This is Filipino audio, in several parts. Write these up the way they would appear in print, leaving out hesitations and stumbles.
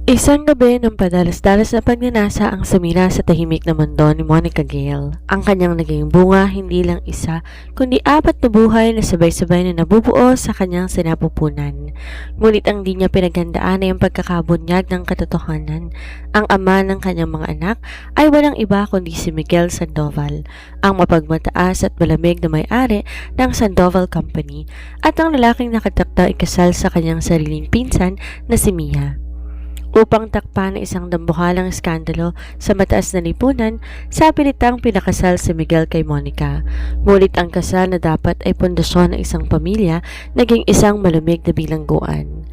Isang gabi ng padalas-dalas na pagnanasa ang Samira sa tahimik na mundo ni Monica Gale. Ang kanyang naging bunga hindi lang isa, kundi apat na buhay na sabay-sabay na nabubuo sa kanyang sinapupunan. Ngunit ang di niya pinaghandaan ay ang pagkakabunyag ng katotohanan. Ang ama ng kanyang mga anak ay walang iba kundi si Miguel Sandoval, ang mapagmataas at malamig na may-ari ng Sandoval Company at ang lalaking nakatakda ikasal sa kanyang sariling pinsan na si Mia. Upang takpan ng isang dambuhalang iskandalo sa mataas na lipunan, sa pilitang pinakasal si Miguel kay Monica. Ngunit ang kasal na dapat ay pundasyon ng isang pamilya, naging isang malamig na bilangguan.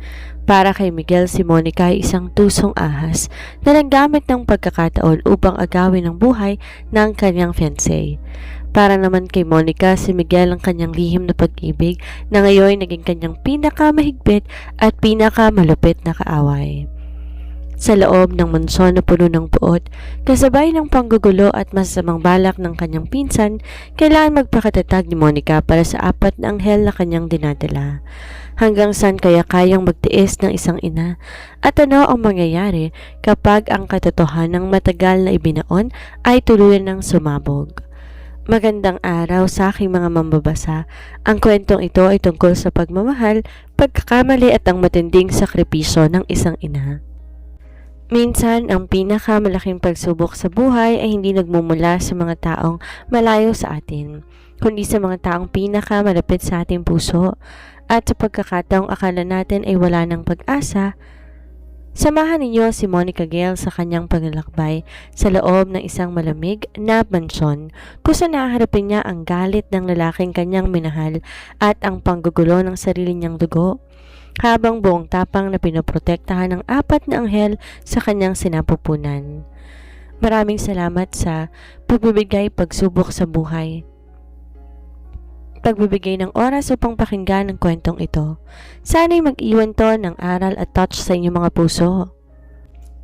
Para kay Miguel, si Monica ay isang tusong ahas na nanggamit ng pagkakataon upang agawin ang buhay ng kanyang fiancé. Para naman kay Monica, si Miguel ang kanyang lihim na pag-ibig na ngayon naging kanyang pinakamahigpit at pinakamalupit na kaaway. Sa loob ng mansyon na puno ng puot, kasabay ng panggugulo at masasamang balak ng kanyang pinsan, kailangan magpakatatag ni Monica para sa apat na anghel na kanyang dinadala. Hanggang saan kaya kayang magtiis ng isang ina? At ano ang mangyayari kapag ang katotohanang matagal na ibinaon ay tuluyan ng sumabog? Magandang araw sa aking mga mambabasa. Ang kwentong ito ay tungkol sa pagmamahal, pagkakamali at ang matinding sakripisyo ng isang ina. Minsan, ang pinakamalaking pagsubok sa buhay ay hindi nagmumula sa mga taong malayo sa atin, kundi sa mga taong pinakamalapit sa ating puso. At sa pagkakataong akala natin ay wala ng pag-asa, samahan ninyo si Monica Gale sa kanyang paglalakbay sa loob ng isang malamig na mansyon kung saan naharapin niya ang galit ng lalaking kanyang minahal at ang panggugulo ng sarili niyang dugo, habang buong tapang na pinoprotektahan ng apat na anghel sa kanyang sinapupunan. Maraming salamat sa pagsubok sa buhay. Pagbibigay ng oras upang pakinggan ang kwentong ito. Sana'y mag-iwan to ng aral at touch sa inyong mga puso.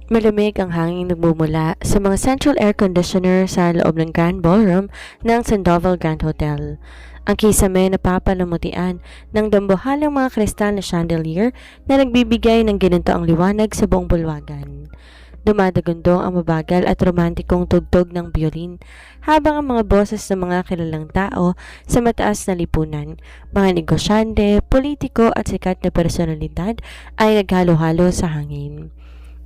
Malamig ang hangin nagmumula sa mga central air conditioner sa loob ng Grand Ballroom ng Sandoval Grand Hotel. Ang kisame napapalamutian ng dambuhalang mga kristal na chandelier na nagbibigay ng ginantoang liwanag sa buong bulwagan. Dumadagundong ang mabagal at romantikong tugtog ng biolin habang ang mga boses ng mga kilalang tao sa mataas na lipunan, mga negosyante, politiko at sikat na personalidad ay naghalo-halo sa hangin.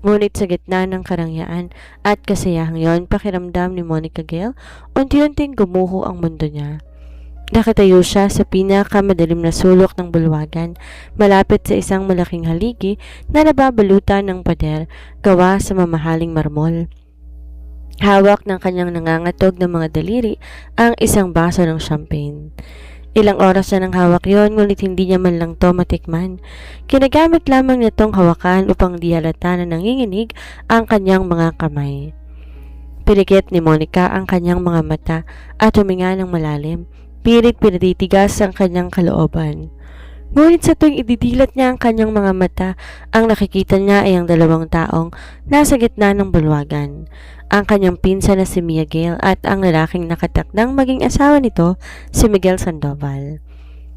Ngunit sa gitna ng karangyaan at kasayahang yon, pakiramdam ni Monica Gale, unti-unting gumuho ang mundo niya. Nakatayo siya sa pinakamadilim na sulok ng bulwagan, malapit sa isang malaking haligi na nababalutan ng pader gawa sa mamahaling marmol. Hawak ng kanyang nangangatog ng mga daliri ang isang baso ng champagne. Ilang oras na nang hawak yon, ngunit hindi niya man lang to matikman. Kinagamit lamang niya tong hawakan upang di halata na nanginginig ang kanyang mga kamay. Pinikit ni Monica ang kanyang mga mata at huminga ng malalim. Pilit pinatitigas ang kanyang kalooban. Ngunit sa tuwing ididilat niya ang kanyang mga mata, ang nakikita niya ay ang dalawang taong nasa gitna ng bulwagan. Ang kanyang pinsan na si Mia Gale at ang lalaking nakatakdang maging asawa nito, si Miguel Sandoval.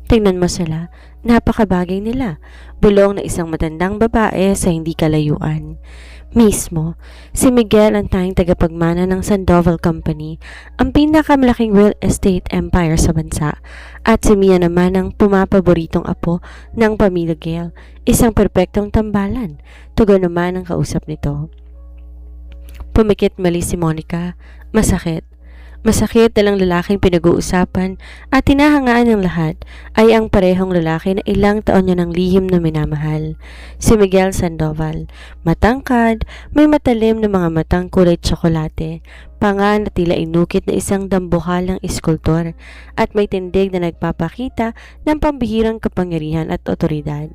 Tingnan mo sila, napakabagay nila. Bulong na isang matandang babae sa hindi kalayuan. Mismo, si Miguel ang tanging tagapagmana ng Sandoval Company, ang pinakamalaking real estate empire sa bansa, at si Mia naman ang pumapaboritong apo ng pamilya Gale, isang perpektong tambalan. Tugon naman ang kausap nito. Pumikit mali si Monica. Masakit. Masakit dalang lalaking pinag-uusapan at tinahangaan ng lahat ay ang parehong lalaki na ilang taon niya ng lihim na minamahal. Si Miguel Sandoval, matangkad, may matalim na mga matang kulay tsokolate, panga na tila inukit na isang dambuhalang iskultor at may tindig na nagpapakita ng pambihirang kapangyarihan at otoridad.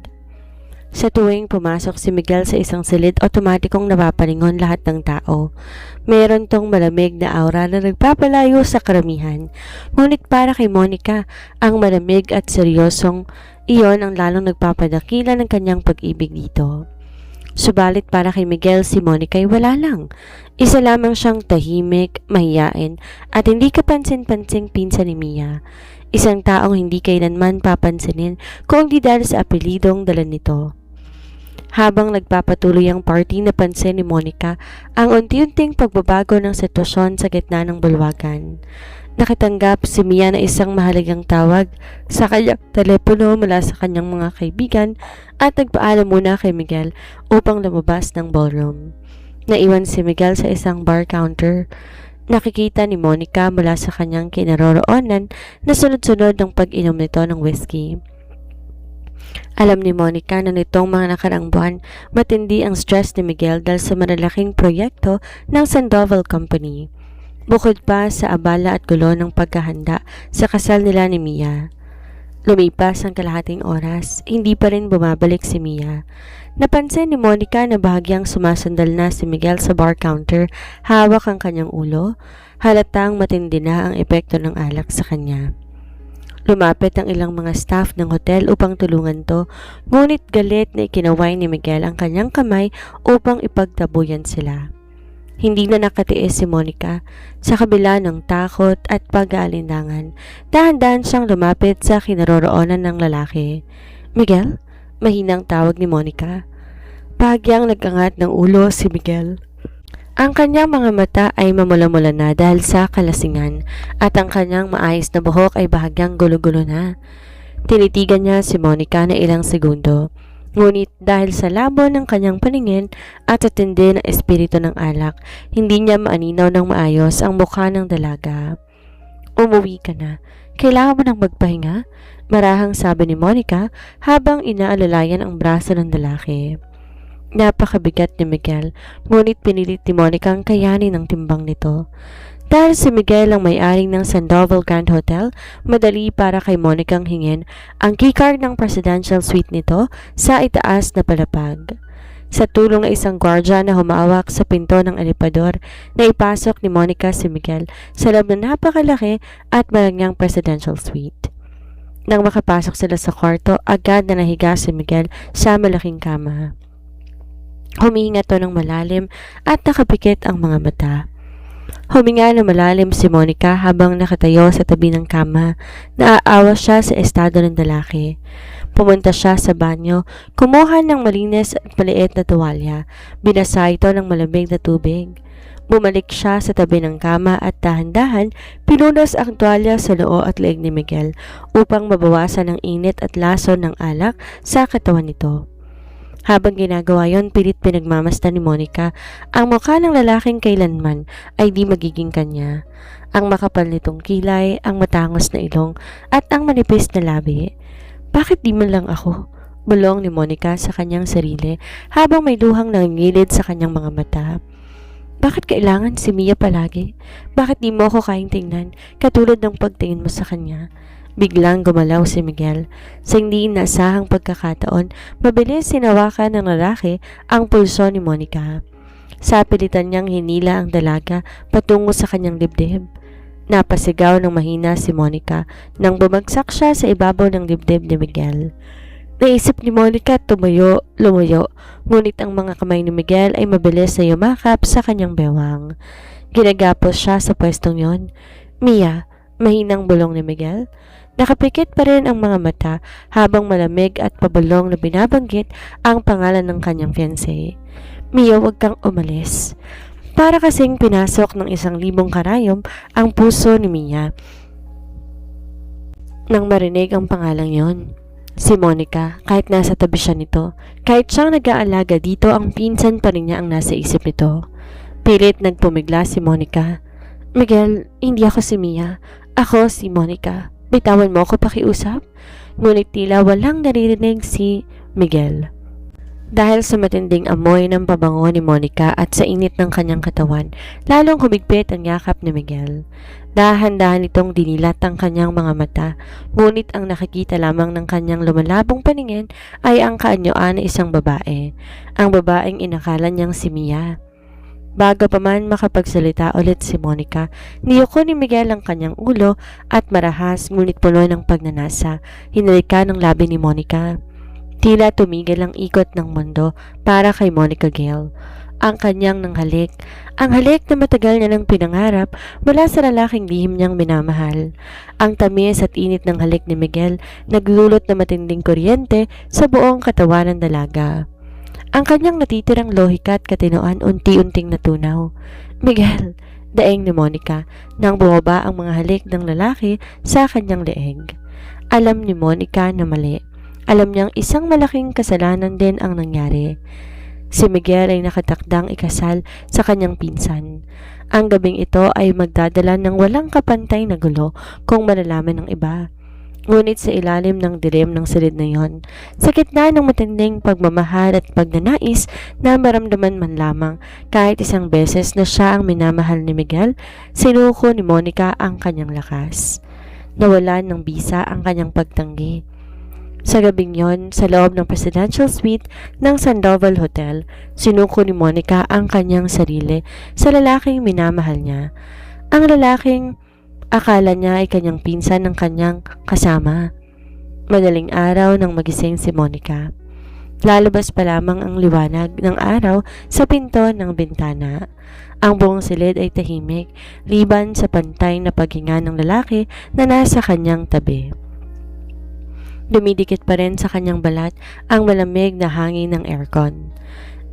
Sa tuwing pumasok si Miguel sa isang silid, otomatikong napapalingon lahat ng tao. Meron tong malamig na aura na nagpapalayo sa karamihan. Ngunit para kay Monica, ang malamig at seryosong iyon ang lalong nagpapadakila ng kanyang pag-ibig dito. Subalit para kay Miguel, si Monica ay wala lang. Isa lamang siyang tahimik, mahiyain at hindi kapansin-pansing pinsan ni Mia. Isang taong hindi kailanman papansinin kung di dahil sa apelidong dala nito. Habang nagpapatuloy ang party, napansin ni Monica ang unti-unting pagbabago ng sitwasyon sa gitna ng bulwagan. Nakatanggap si Mia na isang mahalagang tawag sa kanyang telepono mula sa kanyang mga kaibigan at nagpaalam muna kay Miguel upang lumabas ng ballroom. Naiwan si Miguel sa isang bar counter. Nakikita ni Monica mula sa kanyang kinaroroonan na sunod-sunod ng pag-inom nito ng whiskey. Alam ni Monica na nitong mga nakaraang buwan, matindi ang stress ni Miguel dahil sa malalaking proyekto ng Sandoval Company. Bukod pa sa abala at gulo ng pagkahanda sa kasal nila ni Mia. Lumipas ang kalahating oras, hindi pa rin bumabalik si Mia. Napansin ni Monica na bahagyang sumasandal na si Miguel sa bar counter, hawak ang kanyang ulo, halatang matindi na ang epekto ng alak sa kanya. Lumapit ang ilang mga staff ng hotel upang tulungan to, ngunit galit na ikinaway ni Miguel ang kanyang kamay upang ipagtabuyan sila. Hindi na nakatiis si Monica sa kabila ng takot at pag-aalinlangan. Dahan-dahan siyang lumapit sa kinaroroonan ng lalaki. "Miguel?" Mahinang tawag ni Monica. Bahagyang nag-angat ng ulo si Miguel. Ang kanyang mga mata ay mamula-mula na dahil sa kalasingan at ang kanyang maayos na buhok ay bahagyang gulo-gulo na. Tinitigan niya si Monica na ilang segundo. Ngunit dahil sa labo ng kanyang paningin at sa tindi ng espiritu ng alak, hindi niya maaninaw ng maayos ang mukha ng dalaga. "Umuwi ka na. Kailangan mo nang magpahinga," marahang sabi ni Monica habang inaalalayan ang braso ng lalaki. Napakabigat ni Miguel, ngunit pinilit ni Monica ang kayanin ng timbang nito. Dahil si Miguel ang may-ari ng Sandoval Grand Hotel, madali para kay Monica ang hingin ang keycard ng presidential suite nito sa itaas na palapag. Sa tulong ng isang gwardya na humawak sa pinto ng elepador, naipasok ni Monica si Miguel sa loob ng napakalaki at malangyang presidential suite. Nang makapasok sila sa kwarto, agad na nahiga si Miguel sa malaking kama. Humihinga to ng malalim at nakapikit ang mga mata. Huminga ng malalim si Monica habang nakatayo sa tabi ng kama. Naaawa siya sa estado ng lalaki. Pumunta siya sa banyo, kumuha ng malinis at maliit na tuwalya. Binasa ito ng malamig na tubig. Bumalik siya sa tabi ng kama at dahan-dahan pinunas ang tuwalya sa noo at leeg ni Miguel upang mabawasan ang init at lason ng alak sa katawan nito. Habang ginagawa yon, pilit pinagmamasdan ni Monica ang mukha ng lalaking kailanman ay di magiging kanya. Ang makapal nitong kilay, ang matangos na ilong, at ang manipis na labi. "Bakit di man lang ako?" bulong ni Monica sa kanyang sarili habang may luhang nangingilid sa kanyang mga mata. "Bakit kailangan si Mia palagi? Bakit di mo ako kayang tingnan katulad ng pagtingin mo sa kanya?" Biglang gumalaw si Miguel. Sa hindi inaasahang pagkakataon, mabilis sinawakan ng lalaki ang pulso ni Monica. Sa pilitan niyang hinila ang dalaga patungo sa kanyang dibdib. Napasigaw ng mahina si Monica nang bumagsak siya sa ibabaw ng dibdib ni Miguel. Naisip ni Monica lumayo, ngunit ang mga kamay ni Miguel ay mabilis na yumakap sa kanyang bewang. Ginagapos siya sa pwestong yon. "Mia," mahinang bulong ni Miguel. Nakapikit pa rin ang mga mata habang malamig at pabulong na binabanggit ang pangalan ng kanyang fiancé. "Mia, huwag kang umalis." Para kasing pinasok ng 1,000 karayom ang puso ni Mia nang marinig ang pangalang yon. Si Monica, kahit nasa tabi siya nito, kahit siyang nag-aalaga dito, ang pinsan pa rin niya ang nasa isip nito. Pilit nagpumigla si Monica. "Miguel, hindi ako si Mia. Ako si Monica. Bitawan mo ako pakiusap." Ngunit tila walang naririnig si Miguel. Dahil sa matinding amoy ng pabango ni Monica at sa init ng kanyang katawan, lalong humigpit ang yakap ni Miguel. Dahan-dahan itong dinilat ang kanyang mga mata, ngunit ang nakikita lamang ng kanyang lumalabong paningin ay ang kaanyuan na isang babae, ang babaeng inakala niyang si Mia. Bago pa man makapagsalita ulit si Monica, niyuko ni Miguel ang kanyang ulo at marahas ngunit puno ng pagnanasa, hinalika ng labi ni Monica. Tila tumigil ang ikot ng mundo para kay Monica Gale. Ang kanyang nanghalik, ang halik na matagal niya nang pinangarap mula sa lalaking lihim niyang minamahal. Ang tamis at init ng halik ni Miguel naglulot na matinding kuryente sa buong katawan ng dalaga. Ang kanyang natitirang lohika at katinoan unti-unting natunaw. Miguel, daeng ni Monica nang bumaba ang mga halik ng lalaki sa kanyang leeg. Alam ni Monica na mali. Alam niyang isang malaking kasalanan din ang nangyari. Si Miguel ay nakatakdang ikasal sa kanyang pinsan. Ang gabing ito ay magdadala ng walang kapantay na gulo kung malalaman ng iba. Ngunit sa ilalim ng dilim ng silid na yon, sa gitna ng matinding pagmamahal at pagnanais na maramdaman man lamang kahit isang beses na siya ang minamahal ni Miguel, sinuko ni Monica ang kanyang lakas. Nawalan ng bisa ang kanyang pagtanggi. Sa gabing yon, sa loob ng presidential suite ng Sandoval Hotel, sinuko ni Monica ang kanyang sarili sa lalaking minamahal niya. Ang lalaking akala niya ay kanyang pinsan ng kanyang kasama. Madaling araw nang magising si Monica. Lalabas pa lamang ang liwanag ng araw sa pinto ng bintana. Ang buong silid ay tahimik, liban sa pantay na paghinga ng lalaki na nasa kanyang tabi. Dumidikit pa rin sa kanyang balat ang malamig na hangin ng aircon.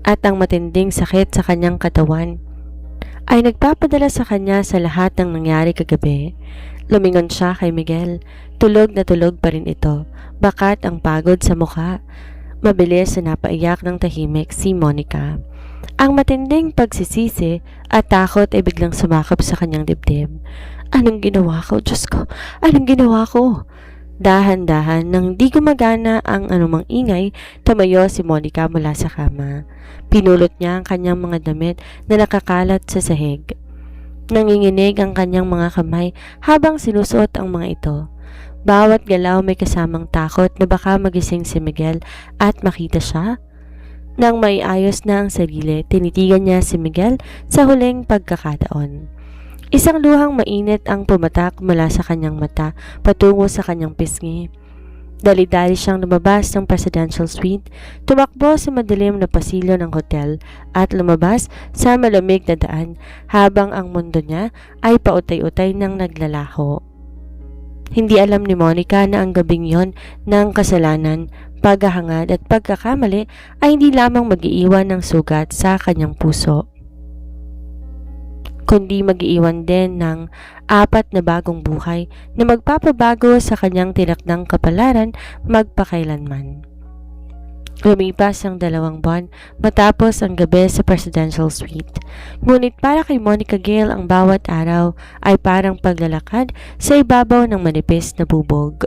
At ang matinding sakit sa kanyang katawan ay nagpapadala sa kanya sa lahat ng nangyari kagabi. Lumingon siya kay Miguel. Tulog na tulog pa rin ito. Bakat ang pagod sa mukha. Mabilis na napaiyak ng tahimik si Monica. Ang matinding pagsisisi at takot ay biglang sumakap sa kanyang dibdib. Anong ginawa ko? Diyos ko, anong ginawa ko? Dahan-dahan nang di gumagana ang anumang ingay, tumayo si Monica mula sa kama. Pinulot niya ang kanyang mga damit na nakakalat sa sahig. Nanginginig ang kanyang mga kamay habang sinusuot ang mga ito. Bawat galaw may kasamang takot na baka magising si Miguel at makita siya. Nang may ayos na ang sarili, tinitigan niya si Miguel sa huling pagkakataon. Isang luhang mainit ang pumatak mula sa kanyang mata patungo sa kanyang pisngi. Dali-dali siyang lumabas ng presidential suite, tumakbo sa madilim na pasilyo ng hotel at lumabas sa malamig na daan habang ang mundo niya ay pautay-utay ng naglalaho. Hindi alam ni Monica na ang gabing yon ng kasalanan, paghahangad at pagkakamali ay hindi lamang mag-iiwan ng sugat sa kanyang puso, kundi mag-iiwan din ng 4 na bagong buhay na magpapabago sa kanyang tinakdang kapalaran magpakailanman. Lumipas ang 2 buwan matapos ang gabi sa presidential suite. Ngunit para kay Monica Gale ang bawat araw ay parang paglalakad sa ibabaw ng manipis na bubog.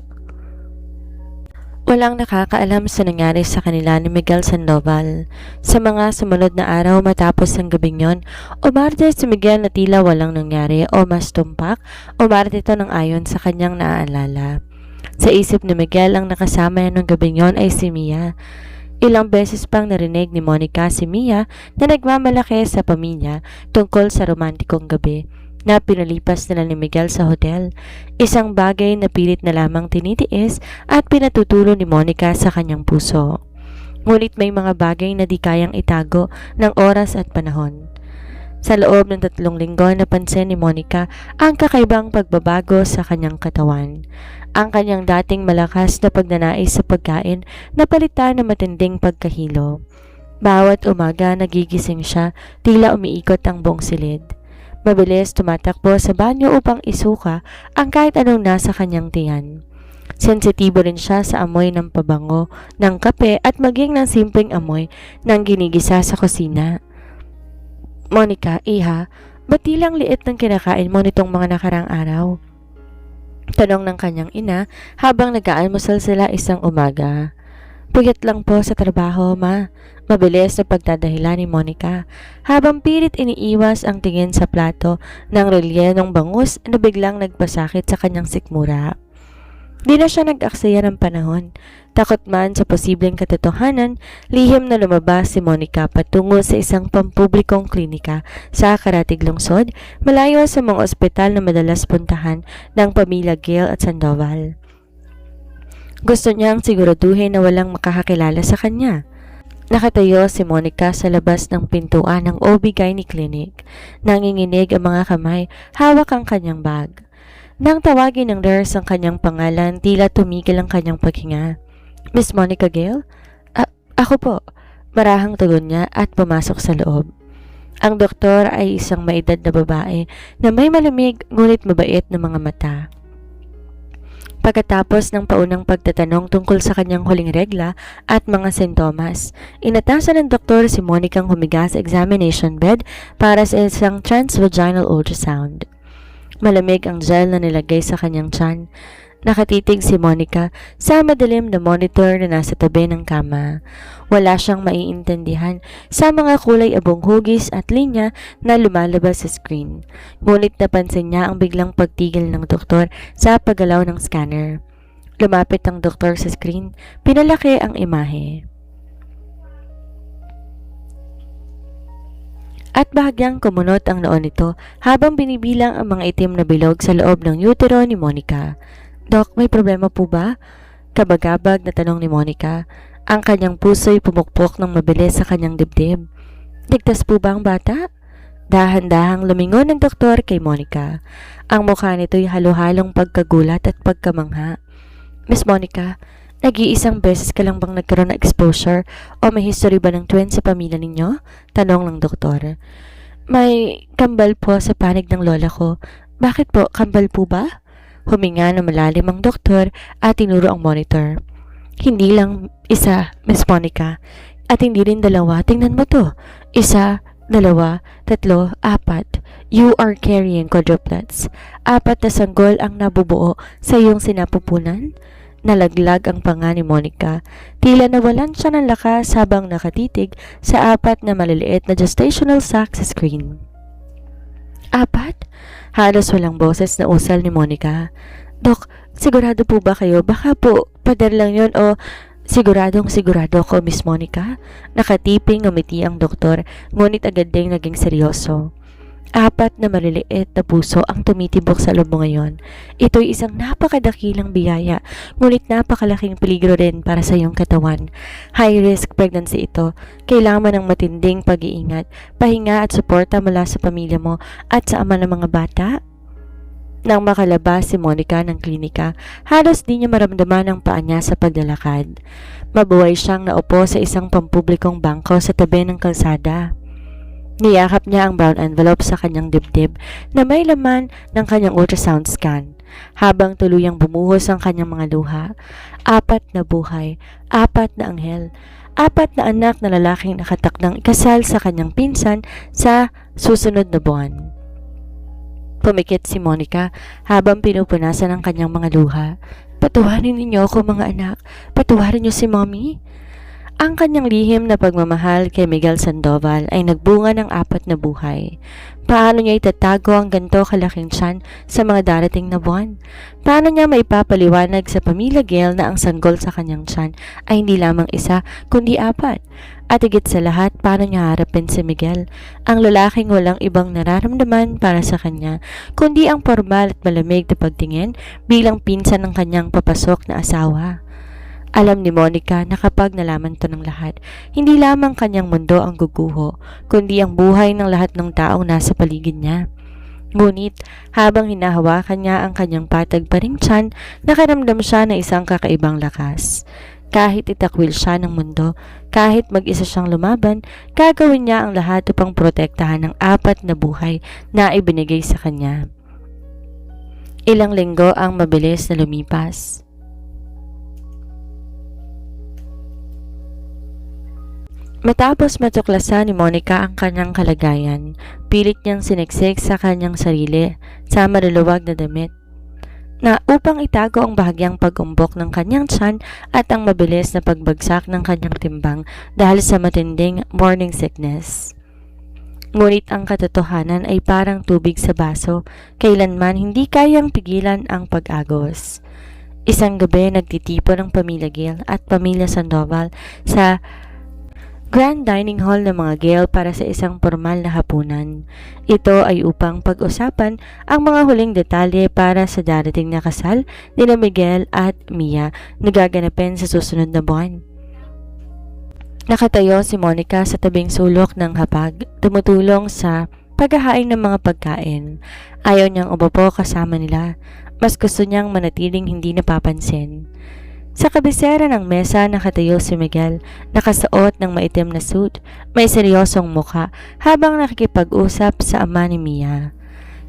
Walang nakakaalam sa nangyari sa kanila ni Miguel Sandoval. Sa mga sumunod na araw matapos ang gabing yon, umarte si Miguel na tila walang nangyari o mas tumpak, umarte ito ng ayon sa kanyang naaalala. Sa isip ni Miguel ang nakasama niya ng gabing yon ay si Mia. Ilang beses pang narinig ni Monica si Mia na nagmamalaki sa pamilya tungkol sa romantikong gabi na pinalipas nila ni Miguel sa hotel, isang bagay na pilit na lamang tinitiis at pinatutulo ni Monica sa kanyang puso. Ngunit may mga bagay na di kayang itago ng oras at panahon. Sa loob ng 3 linggo napansin ni Monica ang kakaibang pagbabago sa kanyang katawan. Ang kanyang dating malakas na pagnanais sa pagkain napalitan ng matinding pagkahilo. Bawat umaga nagigising siya, tila umiikot ang buong silid. Mabilis tumatakbo sa banyo upang isuka ang kahit anong nasa kanyang tiyan. Sensitibo rin siya sa amoy ng pabango, ng kape at maging ng simpleng amoy ng ginigisa sa kusina. Monica, iha, ba't tilang liit ng kinakain mo nitong mga nakarang araw? Tanong ng kanyang ina habang nag-aalmusal sila isang umaga. Puyat lang po sa trabaho, ma. Mabilis na pagdadahilan ni Monica habang pilit iniiwas ang tingin sa plato ng relyenong bangus na biglang nagpasakit sa kanyang sikmura. Di na siya nag-aksaya ng panahon. Takot man sa posibleng katotohanan, lihim na lumabas si Monica patungo sa isang pampublikong klinika sa Karatig Lungsod, malayo sa mga ospital na madalas puntahan ng pamilya Gale at Sandoval. Gusto niyang siguraduhin na walang makakakilala sa kanya. Nakatayo si Monica sa labas ng pintuan ng OB-GYN clinic. Nanginginig ang mga kamay, hawak ang kanyang bag. Nang tawagin ng nurse ang kanyang pangalan, tila tumigil ang kanyang paghinga. Miss Monica Gale? Ako po. Marahang tugon niya at pumasok sa loob. Ang doktor ay isang maedad na babae na may malamig ngunit mabait na mga mata. Pagkatapos ng paunang pagtatanong tungkol sa kanyang huling regla at mga sintomas, inatasan ng doktor si Monica ang humiga sa examination bed para sa isang transvaginal ultrasound. Malamig ang gel na nilagay sa kanyang tiyan. Nakatitig si Monica sa madilim na monitor na nasa tabi ng kama. Wala siyang maiintindihan sa mga kulay abong hugis at linya na lumalabas sa screen. Ngunit napansin niya ang biglang pagtigil ng doktor sa paggalaw ng scanner. Lumapit ang doktor sa screen, pinalaki ang imahe. At bahagyang kumunot ang noon nito habang binibilang ang mga itim na bilog sa loob ng utero ni Monica. Dok, may problema po ba? Kabagabag na tanong ni Monica. Ang kanyang puso'y pumukpok ng mabilis sa kanyang dibdib. Ligtas po ba ang bata? Dahan-dahang lumingon ng doktor kay Monica. Ang mukha nito'y halo-halong pagkagulat at pagkamangha. Miss Monica, nag-iisang beses ka lang bang nagkaroon ng exposure o may history ba ng twins sa pamilya ninyo? Tanong ng doktor. May kambal po sa panig ng lola ko. Bakit po? Kambal po ba? Huminga na malalim ang doktor at tinuro ang monitor. Hindi lang isa, Miss Monica. At hindi rin dalawa. Tingnan mo to. Isa, dalawa, tatlo, apat. You are carrying quadruplets. Apat na sanggol ang nabubuo sa iyong sinapupunan. Nalaglag ang panga ni Monica. Tila nawalan siya ng lakas habang nakatitig sa apat na maliliit na gestational sac sa screen. Apat? Halos walang boses na usal ni Monica. Dok, sigurado po ba kayo? Baka po, pader lang yun o sigurado ko, Miss Monica. Nakatiping ngumiti ang doktor, ngunit agad ding naging seryoso. Apat na maliliit na puso ang tumitibok sa loob mo ngayon. Ito'y isang napakadakilang biyaya, ngunit napakalaking peligro rin para sa iyong katawan. High-risk pregnancy ito. Kailangan mo ng matinding pag-iingat, pahinga at suporta mula sa pamilya mo at sa ama ng mga bata. Nang makalabas si Monica ng klinika, halos di niya maramdaman ang paa niya sa paglalakad. Mabuhay siyang naupo sa isang pampublikong bangko sa tabi ng kalsada. Niyakap niya ang brown envelope sa kanyang dibdib na may laman ng kanyang ultrasound scan. Habang tuluyang bumuhos ang kanyang mga luha, apat na buhay, apat na anghel, apat na anak na lalaking nakatakdang ikasal sa kanyang pinsan sa susunod na buwan. Pumikit si Monica habang pinupunasan ang kanyang mga luha. Patawarin ninyo ako mga anak, patawarin niyo si Mommy. Ang kanyang lihim na pagmamahal kay Miguel Sandoval ay nagbunga ng apat na buhay. Paano niya itatago ang ganito kalaking tiyan sa mga darating na buwan? Paano niya maipapaliwanag sa pamilya Gale na ang sanggol sa kanyang tiyan ay hindi lamang isa kundi apat? At higit sa lahat, paano niya harapin si Miguel, ang lalaking walang ibang nararamdaman para sa kanya kundi ang formal at malamig na pagtingin bilang pinsan ng kanyang papasok na asawa? Alam ni Monica na kapag nalaman to ng lahat, hindi lamang kanyang mundo ang guguho, kundi ang buhay ng lahat ng taong nasa paligid niya. Ngunit, habang hinahawakan niya ang kanyang patag pa ring tiyan, nakaramdam siya ng isang kakaibang lakas. Kahit itakwil siya ng mundo, kahit mag-isa siyang lumaban, gagawin niya ang lahat upang protektahan ang apat na buhay na ibinigay sa kanya. Ilang linggo ang mabilis na lumipas. Matapos matuklasan ni Monica ang kanyang kalagayan, pilit niyang siniksik sa kanyang sarili sa maluluwag na damit na upang itago ang bahagyang pag-umbok ng kanyang tiyan at ang mabilis na pagbagsak ng kanyang timbang dahil sa matinding morning sickness. Ngunit ang katotohanan ay parang tubig sa baso, kailanman hindi kayang pigilan ang pag-agos. Isang gabi nagtitipon ang pamilya Gale at pamilya Sandoval sa Grand Dining Hall ng mga Gale para sa isang formal na hapunan. Ito ay upang pag-usapan ang mga huling detalye para sa darating na kasal ni Miguel at Mia na gaganapin sa susunod na buwan. Nakatayo si Monica sa tabing sulok ng hapag, tumutulong sa paghahain ng mga pagkain. Ayaw niyang umupo kasama nila, mas gusto niyang manatiling hindi napapansin. Sa kabisera ng mesa nakatayo si Miguel, nakasuot ng maitim na suit, may seryosong mukha habang nakikipag-usap sa ama ni Mia.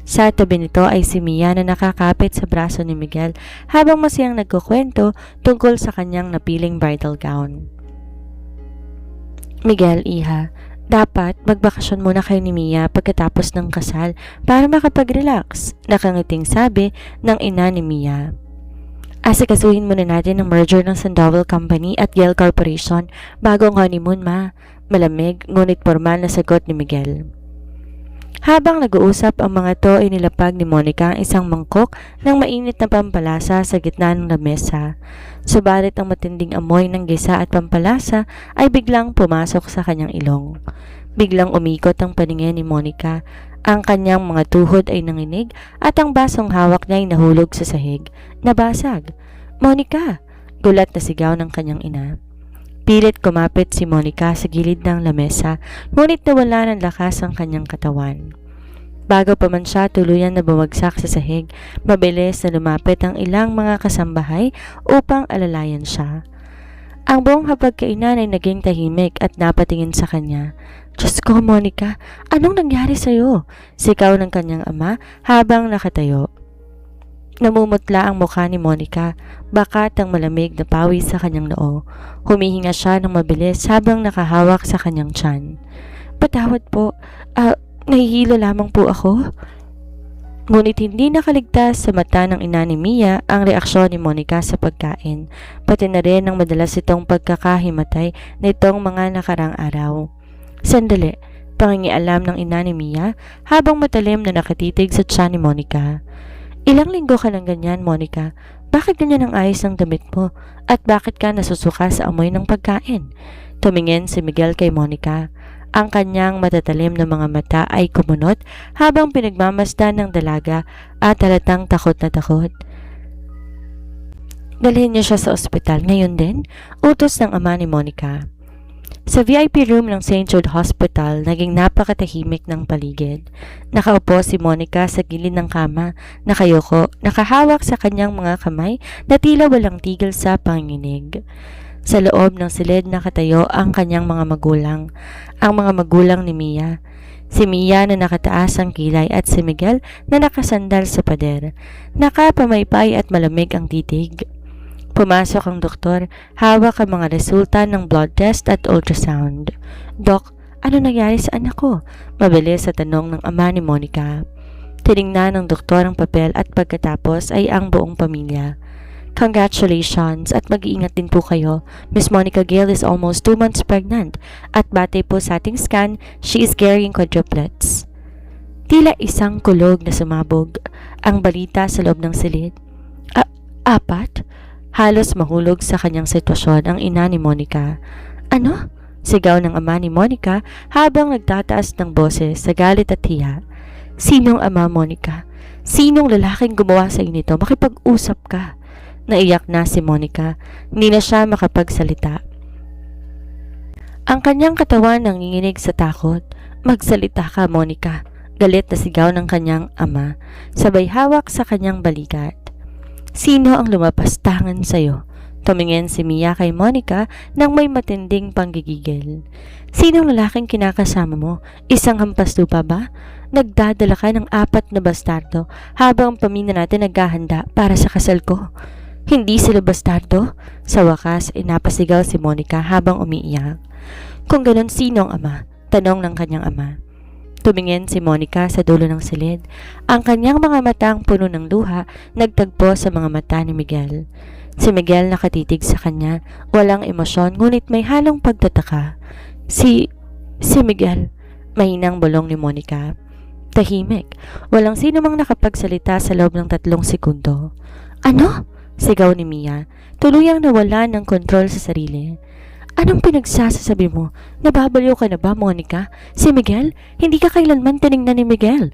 Sa tabi nito ay si Mia na nakakapit sa braso ni Miguel habang masayang nagkukwento tungkol sa kanyang napiling bridal gown. Miguel, iha, dapat magbakasyon muna kayo ni Mia pagkatapos ng kasal para makapag-relax, nakangiting sabi ng ina ni Mia. Asikasuhin muna natin ang merger ng Sandoval Company at Yale Corporation bago ang honeymoon, ma. Malamig ngunit formal na sagot ni Miguel. Habang nag-uusap ang mga to ay nilapag ni Monica ang isang mangkok ng mainit na pampalasa sa gitna ng lamesa. Subalit ang matinding amoy ng gisa at pampalasa ay biglang pumasok sa kanyang ilong. Biglang umikot ang paningin ni Monica. Ang kanyang mga tuhod ay nanginig at ang basong hawak niya ay nahulog sa sahig. Nabasag. Monica! Gulat na sigaw ng kanyang ina. Pilit kumapit si Monica sa gilid ng lamesa, ngunit nawala ng lakas ang kanyang katawan. Bago pa man siya tuluyan na bumagsak sa sahig, mabilis na lumapit ang ilang mga kasambahay upang alalayan siya. Ang buong hapagkainan ay naging tahimik at napatingin sa kanya. Diyos ko, Monica, anong nangyari sa'yo? Sigaw ng kanyang ama habang nakatayo. Namumutla ang mukha ni Monica, bakat ang malamig na pawis sa kanyang noo. Humihinga siya ng mabilis habang nakahawak sa kanyang tiyan. Patawad po, nahihilo lamang po ako. Ngunit hindi nakaligtas sa mata ng ina ni Mia ang reaksyon ni Monica sa pagkain, pati na rin ang madalas itong pagkakahimatay nitong mga nakarang araw. Sandali, pangingialam ng ina ni Mia habang matalim na nakatitig sa tiyan ni Monica. Ilang linggo ka lang ganyan, Monica. Bakit ganyan ang ayos ng damit mo? At bakit ka nasusuka sa amoy ng pagkain? Tumingin si Miguel kay Monica. Ang kanyang matatalim na mga mata ay kumunot habang pinagmamasdan ng dalaga at halatang takot na takot. Dalhin niyo siya sa ospital ngayon din, utos ng ama ni Monica. Sa VIP room ng St. Jude Hospital, naging napakatahimik ng paligid. Nakaupo si Monica sa gilid ng kama, nakayoko, nakahawak sa kanyang mga kamay na tila walang tigil sa panginginig. Sa loob ng silid nakatayo ang kanyang mga magulang, ang mga magulang ni Mia. Si Mia na nakataas ang kilay at si Miguel na nakasandal sa pader. Nakapamaypay at malamig ang titig. Pumasok ang doktor, hawak ang mga resulta ng blood test at ultrasound. Dok, ano nangyari sa anak ko? Mabilis sa tanong ng ama ni Monica. Tiningnan ng doktor ang papel at pagkatapos ay ang buong pamilya. Congratulations at mag-iingat din po kayo. Miss Monica Gale is almost 2 months pregnant at batay po sa ating scan, she is carrying quadruplets. Tila isang kulog na sumabog ang balita sa loob ng silid. Apat? Halos mahulog sa kanyang sitwasyon ang ina ni Monica. Ano? Sigaw ng ama ni Monica habang nagtataas ng boses sa galit at hiya. Sinong ama, Monica? Sinong lalaking gumawa sa inyo? Makipag-usap ka. Naiyak na si Monica. Hindi na siya makapagsalita. Ang kanyang katawan nanginginig sa takot. Magsalita ka, Monica. Galit na sigaw ng kanyang ama, sabay hawak sa kanyang balikat. Sino ang lumapastangan sa'yo? Tumingin si Mia kay Monica nang may matinding panggigigil. Sinong lalaking kinakasama mo? Isang hampas lupa ba? Nagdadala ka ng 4 na bastardo habang pamilya natin naghahanda para sa kasal ko. Hindi sila bastardo? Sa wakas, inapasigaw si Monica habang umiiyak. Kung ganon, sino ang ama? Tanong ng kanyang ama. Tumingin si Monica sa dulo ng silid. Ang kanyang mga matang puno ng luha nagtagpo sa mga mata ni Miguel. Si Miguel nakatitig sa kanya, walang emosyon ngunit may halong pagtataka. Si Miguel, mahinang bulong ni Monica. Tahimik, walang sino mang nakapagsalita sa loob ng 3 segundo. Ano? Sigaw ni Mia, tuluyang nawala ng kontrol sa sarili. Anong pinagsasasabi mo? Nababaliw ka na ba, Monica? Si Miguel? Hindi ka kailanman tiningnan ni Miguel.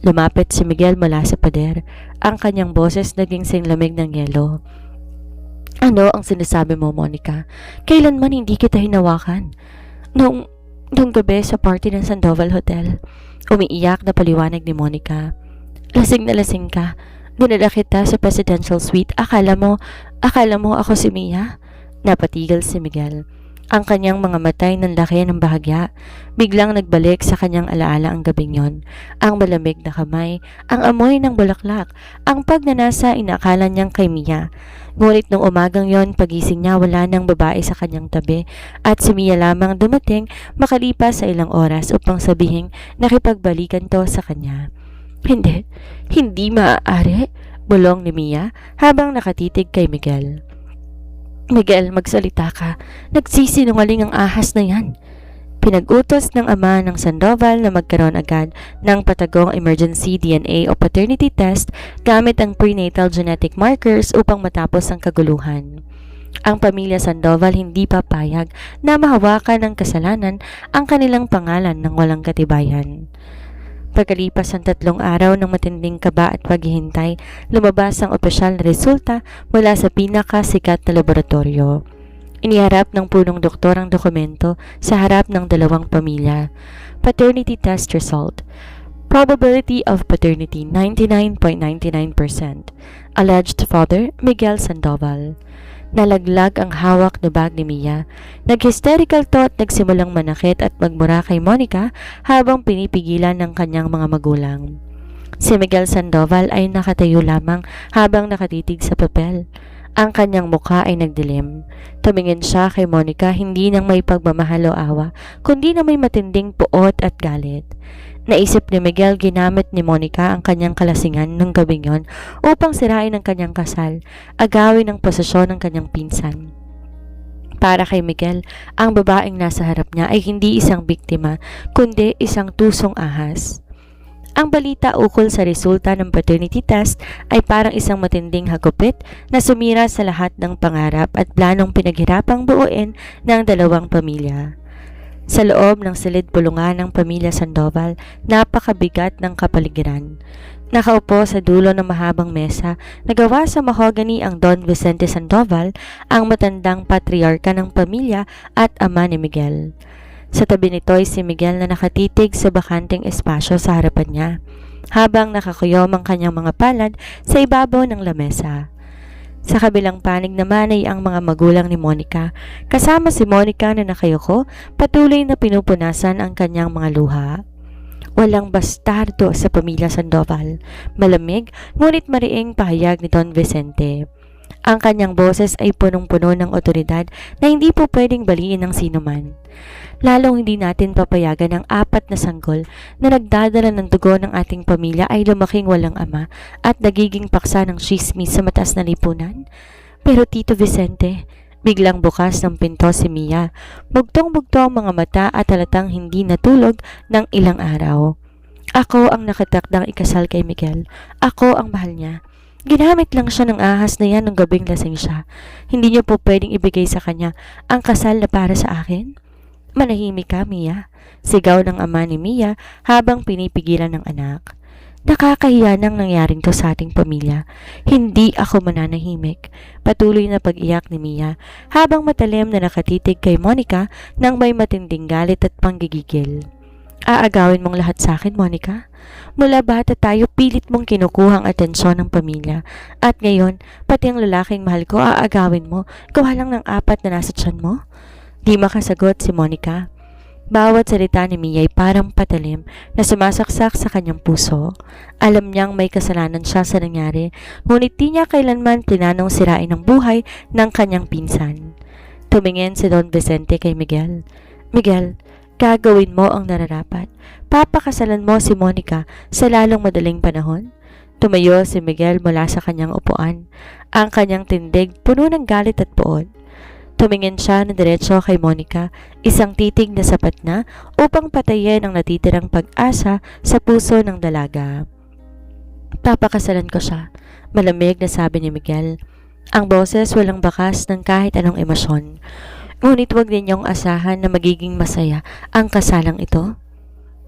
Lumapit si Miguel mula sa pader. Ang kanyang boses naging singlamig ng yelo. Ano ang sinasabi mo, Monica? Kailanman hindi kita hinawakan. Nung gabi sa party ng Sandoval Hotel. Umiiyak na paliwanag ni Monica. Lasing na lasing ka. Dinala kita sa presidential suite. Akala mo ako si Mia? Napatigil si Miguel. Ang kanyang mga matay nanlaki ng bahagya. Biglang nagbalik sa kanyang alaala ang gabing yon. Ang malamig na kamay, ang amoy ng bulaklak, ang pagnanasa inakala niyang kay Mia. Ngunit nung umagang yon, pagising niya wala nang babae sa kanyang tabi at si Mia lamang dumating makalipas sa ilang oras upang sabihing nakipagbalikan to sa kanya. Hindi maaari, bulong ni Mia habang nakatitig kay Miguel. Miguel, magsalita ka. Nagsisinungaling ang ahas na yan. Pinag-utos ng ama ng Sandoval na magkaroon agad ng patagong emergency DNA o paternity test gamit ang prenatal genetic markers upang matapos ang kaguluhan. Ang pamilya Sandoval hindi papayag na mahawakan ng kasalanan ang kanilang pangalan ng walang katibayan. Pagkalipas ng 3 araw ng matinding kaba at paghihintay, lumabas ang opisyal na resulta mula sa pinakasikat na laboratorio. Iniharap ng punong doktor ang dokumento sa harap ng dalawang pamilya. Paternity test result. Probability of paternity 99.99%. Alleged father Miguel Sandoval. Nalaglag ang hawak na bag ni Mia. Nag-hysterical to at nagsimulang manakit at magmura kay Monica habang pinipigilan ng kanyang mga magulang. Si Miguel Sandoval ay nakatayo lamang habang nakatitig sa papel. Ang kanyang mukha ay nagdilim. Tumingin siya kay Monica hindi nang may pagmamahal o awa, kundi na may matinding puot at galit. Naisip ni Miguel ginamit ni Monica ang kanyang kalasingan nung gabing yon upang sirain ang kanyang kasal, agawin ang posisyon ng kanyang pinsan. Para kay Miguel, ang babaeng nasa harap niya ay hindi isang biktima, kundi isang tusong ahas. Ang balita ukol sa resulta ng paternity test ay parang isang matinding hagupit na sumira sa lahat ng pangarap at planong pinaghirapang buuin ng dalawang pamilya. Sa loob ng silid-pulungan ng pamilya Sandoval, napakabigat ng kapaligiran. Nakaupo sa dulo ng mahabang mesa na gawa sa mahogany ang Don Vicente Sandoval, ang matandang patriarka ng pamilya at ama ni Miguel. Sa tabi nito ay si Miguel na nakatitig sa bakanting espasyo sa harapan niya, habang nakakuyom ang kanyang mga palad sa ibabaw ng lamesa. Sa kabilang panig naman ay ang mga magulang ni Monica. Kasama si Monica na nakayuko, patuloy na pinupunasan ang kanyang mga luha. Walang bastardo sa pamilya Sandoval. Malamig, ngunit mariing pahayag ni Don Vicente. Ang kanyang boses ay punong-puno ng otoridad na hindi po pwedeng baliin ng sinuman. Lalong hindi natin papayagan ang 4 na sanggol na nagdadala ng dugo ng ating pamilya ay lumaking walang ama at nagiging paksa ng chismis sa mataas na lipunan. Pero Tito Vicente, biglang bukas ng pinto si Mia. Bugtong-bugto ang mga mata at halatang hindi natulog ng ilang araw. Ako ang nakatakdang ikasal kay Miguel. Ako ang mahal niya. Ginamit lang siya ng ahas na yan nung gabing lasing siya. Hindi niyo po pwedeng ibigay sa kanya ang kasal na para sa akin? Manahimik ka, Mia. Sigaw ng ama ni Mia habang pinipigilan ng anak. Nakakahiya nang nangyaring to sa ating pamilya. Hindi ako mananahimik. Patuloy na pag-iyak ni Mia habang matalim na nakatitig kay Monica nang may matinding galit at panggigigil. Aagawin mong lahat sa akin, Monica? Mula bata tayo pilit mong kinukuhang atensyon ng pamilya. At ngayon, pati ang lalaking mahal ko aagawin mo, gawa lang ng 4 na nasa tiyan mo? Di makasagot si Monica. Bawat salita ni Mia ay parang patalim na sumasaksak sa kanyang puso. Alam niyang may kasalanan siya sa nangyari, ngunit di niya kailanman planong sirain ang buhay ng kanyang pinsan. Tumingin si Don Vicente kay Miguel. Miguel, gagawin mo ang nararapat. Papakasalan mo si Monica sa lalong madaling panahon. Tumayo si Miguel mula sa kanyang upuan. Ang kanyang tindig puno ng galit at puot. Tumingin siya na diretso kay Monica, isang titig na sapat na upang patayin ang natitirang pag-asa sa puso ng dalaga. Papakasalan ko siya, malamig na sabi ni Miguel. Ang boses walang bakas ng kahit anong emosyon. Ngunit huwag ninyong asahan na magiging masaya ang kasalang ito.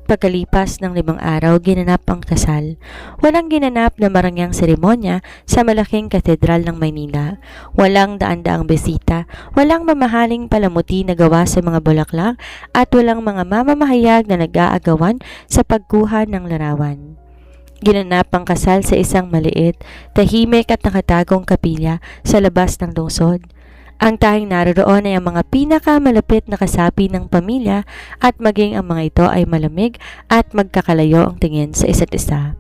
Pagkalipas ng 5 araw, ginanap ang kasal. Walang ginanap na marangyang seremonya sa malaking katedral ng Maynila. Walang daan-daang bisita, walang mamahaling palamuti na gawa sa mga bulaklak, at walang mga mamamahayag na nag-aagawan sa pagkuha ng larawan. Ginanap ang kasal sa isang maliit, tahimik at nakatagong kapilya sa labas ng lungsod. Ang tanging naroroon ay ang mga pinakamalapit na kasapi ng pamilya at maging ang mga ito ay malamig at magkakalayo ang tingin sa isa't isa.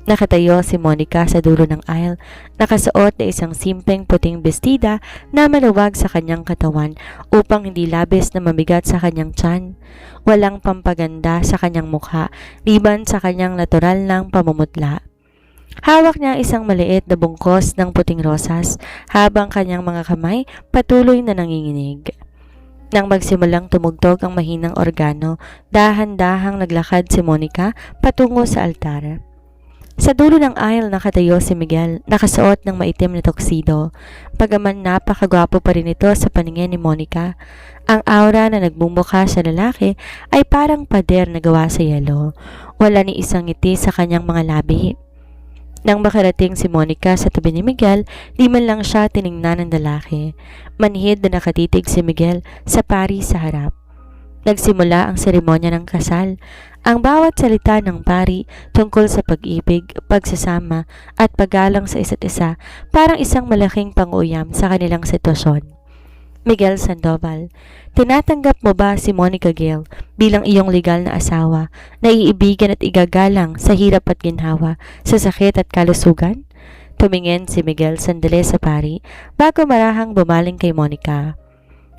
Nakatayo si Monica sa dulo ng aisle, nakasuot na isang simpleng puting bestida na maluwag sa kanyang katawan upang hindi labis na mamigat sa kanyang tiyan. Walang pampaganda sa kanyang mukha, liban sa kanyang natural ng pamumutla. Hawak niya isang maliit na bungkos ng puting rosas habang kanyang mga kamay patuloy na nanginginig. Nang magsimulang tumugtog ang mahinang organo, dahan-dahang naglakad si Monica patungo sa altar. Sa dulo ng aisle nakatayo si Miguel, nakasuot ng maitim na tuxedo. Bagaman napakagwapo pa rin ito sa paningin ni Monica, ang aura na nagmumukha sa lalaki ay parang pader na gawa sa yelo. Wala ni isang ngiti sa kanyang mga labi. Nang makarating si Monica sa tabi ni Miguel, di man lang siya tiningnan ng lalaki. Manhid na nakatitig si Miguel sa pari sa harap. Nagsimula ang seremonya ng kasal. Ang bawat salita ng pari tungkol sa pag-ibig, pagsasama at paggalang sa isa't isa parang isang malaking pang-uyam sa kanilang sitwasyon. Miguel Sandoval, tinatanggap mo ba si Monica Gale bilang iyong legal na asawa na iibigan at igagalang sa hirap at ginhawa, sa sakit at kalusugan? Tumingin si Miguel sandali sa pari bago marahang bumaling kay Monica.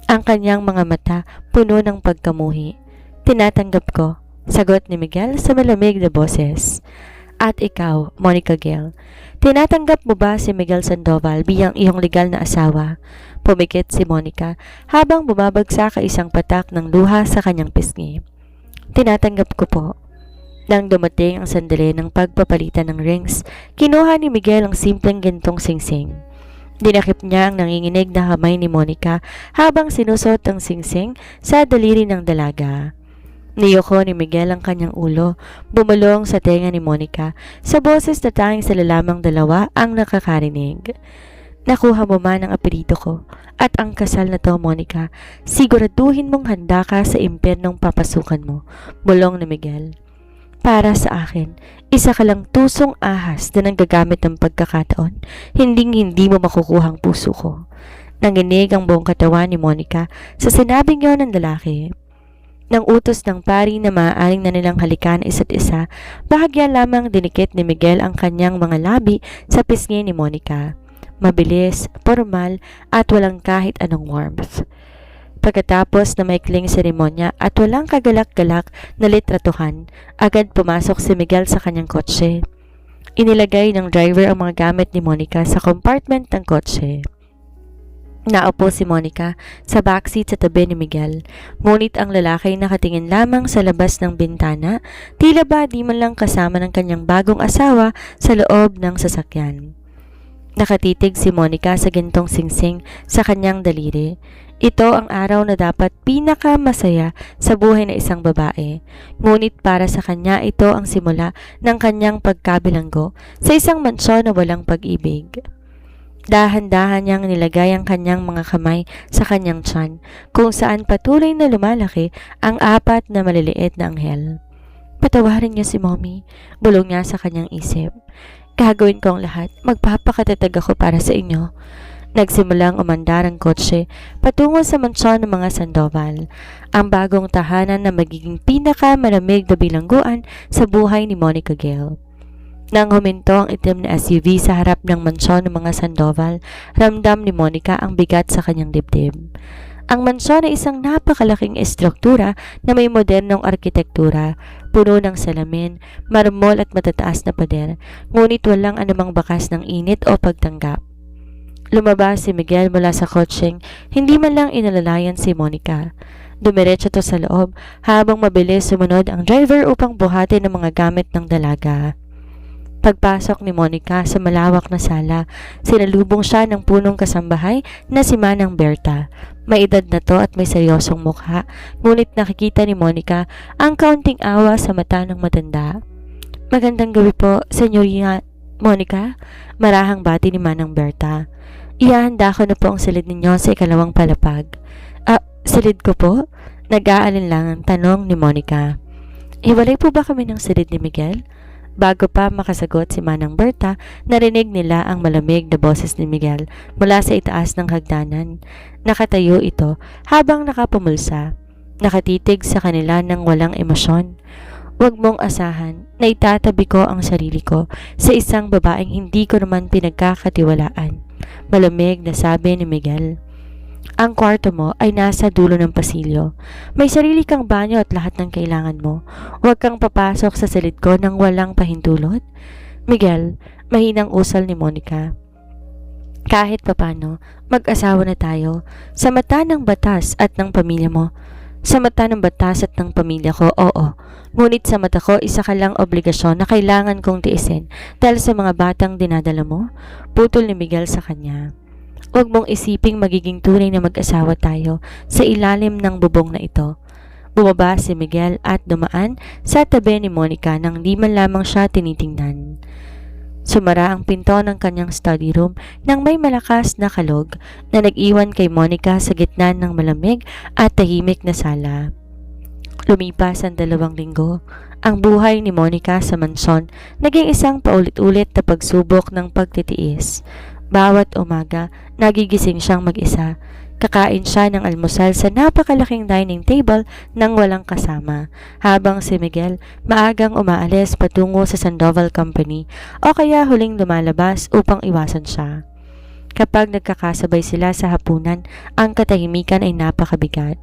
Ang kanyang mga mata puno ng pagkamuhi. Tinatanggap ko, sagot ni Miguel sa malamig na boses. At ikaw, Monica Gale, tinatanggap mo ba si Miguel Sandoval bilang iyong legal na asawa? Pumikit si Monica habang bumabagsak isang patak ng luha sa kanyang pisngi. Tinatanggap ko po. Nang dumating ang sandali ng pagpapalitan ng rings, kinuha ni Miguel ang simpleng gintong singsing. Dinakip niya ang nanginginig na kamay ni Monica habang sinusot ang singsing sa daliri ng dalaga. Niyoko ni Miguel ang kanyang ulo, bumulong sa tenga ni Monica sa boses na tanging sila lamang dalawa ang nakakarinig. Nakuha mo man ang apelyido ko at ang kasal na to, Monica. Siguraduhin mong handa ka sa impyernong papasukan mo, bulong ni Miguel. Para sa akin, isa ka lang tusong ahas na nanggagamit ng pagkakataon, hindi mo makukuhang puso ko. Nanginig ang buong katawan ni Monica sa sinabing yon ng lalaki. Nang utos ng pari na maaaring na nilang halikan isa't isa, bahagya lamang dinikit ni Miguel ang kanyang mga labi sa pisngi ni Monica. Mabilis, formal at walang kahit anong warmth. Pagkatapos na maikling seremonya at walang kagalak-galak na litratuhan, agad pumasok si Miguel sa kanyang kotse. Inilagay ng driver ang mga gamit ni Monica sa compartment ng kotse. Naupo si Monica sa backseat sa tabi ni Miguel, ngunit ang lalaki nakatingin lamang sa labas ng bintana, tila ba di man lang kasama ng kanyang bagong asawa sa loob ng sasakyan. Nakatitig si Monica sa gintong singsing sa kanyang daliri. Ito ang araw na dapat pinakamasaya sa buhay ng isang babae, ngunit para sa kanya ito ang simula ng kanyang pagkabilanggo sa isang mansyon na walang pag-ibig. Dahan-dahan niyang nilagay ang kanyang mga kamay sa kanyang tiyan, kung saan patuloy na lumalaki ang apat na maliliit na anghel. Patawarin niyo si Mommy, bulong niya sa kanyang isip. Gagawin ko ang lahat, magpapakatatag ako para sa inyo. Nagsimulang umandar ang kotse patungo sa mansyon ng mga Sandoval, ang bagong tahanan na magiging pinakamalamig na bilangguan sa buhay ni Monica Gale. Nang huminto ang itim na SUV sa harap ng mansyon ng mga Sandoval, ramdam ni Monica ang bigat sa kanyang dibdib. Ang mansyon ay isang napakalaking estruktura na may modernong arkitektura, puno ng salamin, marmol at matataas na pader, ngunit walang anumang bakas ng init o pagtanggap. Lumabas si Miguel mula sa kotseng, hindi man lang inalalayan si Monica. Dumiretso to sa loob habang mabilis sumunod ang driver upang buhatin ang mga gamit ng dalaga. Pagpasok ni Monica sa malawak na sala, sinalubong siya ng punong kasambahay na si Manang Berta. May edad na to at may seryosong mukha, ngunit nakikita ni Monica ang kaunting awa sa mata ng matanda. Magandang gabi po, Senyorina Monica, marahang bati ni Manang Berta. Ihahanda ko na po ang silid ninyo sa ikalawang palapag. Silid ko po? Nag-aalinlangang tanong ni Monica. Iwalay po ba kami ng silid ni Miguel? Bago pa makasagot si Manang Berta, narinig nila ang malamig na boses ni Miguel mula sa itaas ng hagdanan. Nakatayo ito habang nakapumulsa, nakatitig sa kanila ng walang emosyon. Huwag mong asahan na itatabi ko ang sarili ko sa isang babaeng hindi ko naman pinagkakatiwalaan. Malamig na sabi ni Miguel. Ang kwarto mo ay nasa dulo ng pasilyo. May sarili kang banyo at lahat ng kailangan mo. Huwag kang papasok sa silid ko nang walang pahintulot. Miguel, mahinang usal ni Monica. Kahit papano, mag-asawa na tayo. Sa mata ng batas at ng pamilya mo. Sa mata ng batas at ng pamilya ko, oo. Ngunit sa mata ko, isa ka lang obligasyon na kailangan kong tiisin dahil sa mga batang dinadala mo. Putol ni Miguel sa kanya. Huwag mong isiping magiging tunay na mag-asawa tayo sa ilalim ng bubong na ito. Bumaba si Miguel at dumaan sa tabi ni Monica nang di man lamang siya tinitingnan. Sumara ang pinto ng kanyang study room nang may malakas na kalog na nag-iwan kay Monica sa gitna ng malamig at tahimik na sala. Lumipas ang 2 linggo. Ang buhay ni Monica sa mansyon naging isang paulit-ulit na pagsubok ng pagtitiis. Bawat umaga, nagigising siyang mag-isa. Kakain siya ng almusal sa napakalaking dining table nang walang kasama, habang si Miguel maagang umaalis patungo sa Sandoval Company o kaya huling lumalabas upang iwasan siya. Kapag nagkakasabay sila sa hapunan, ang katahimikan ay napakabigat.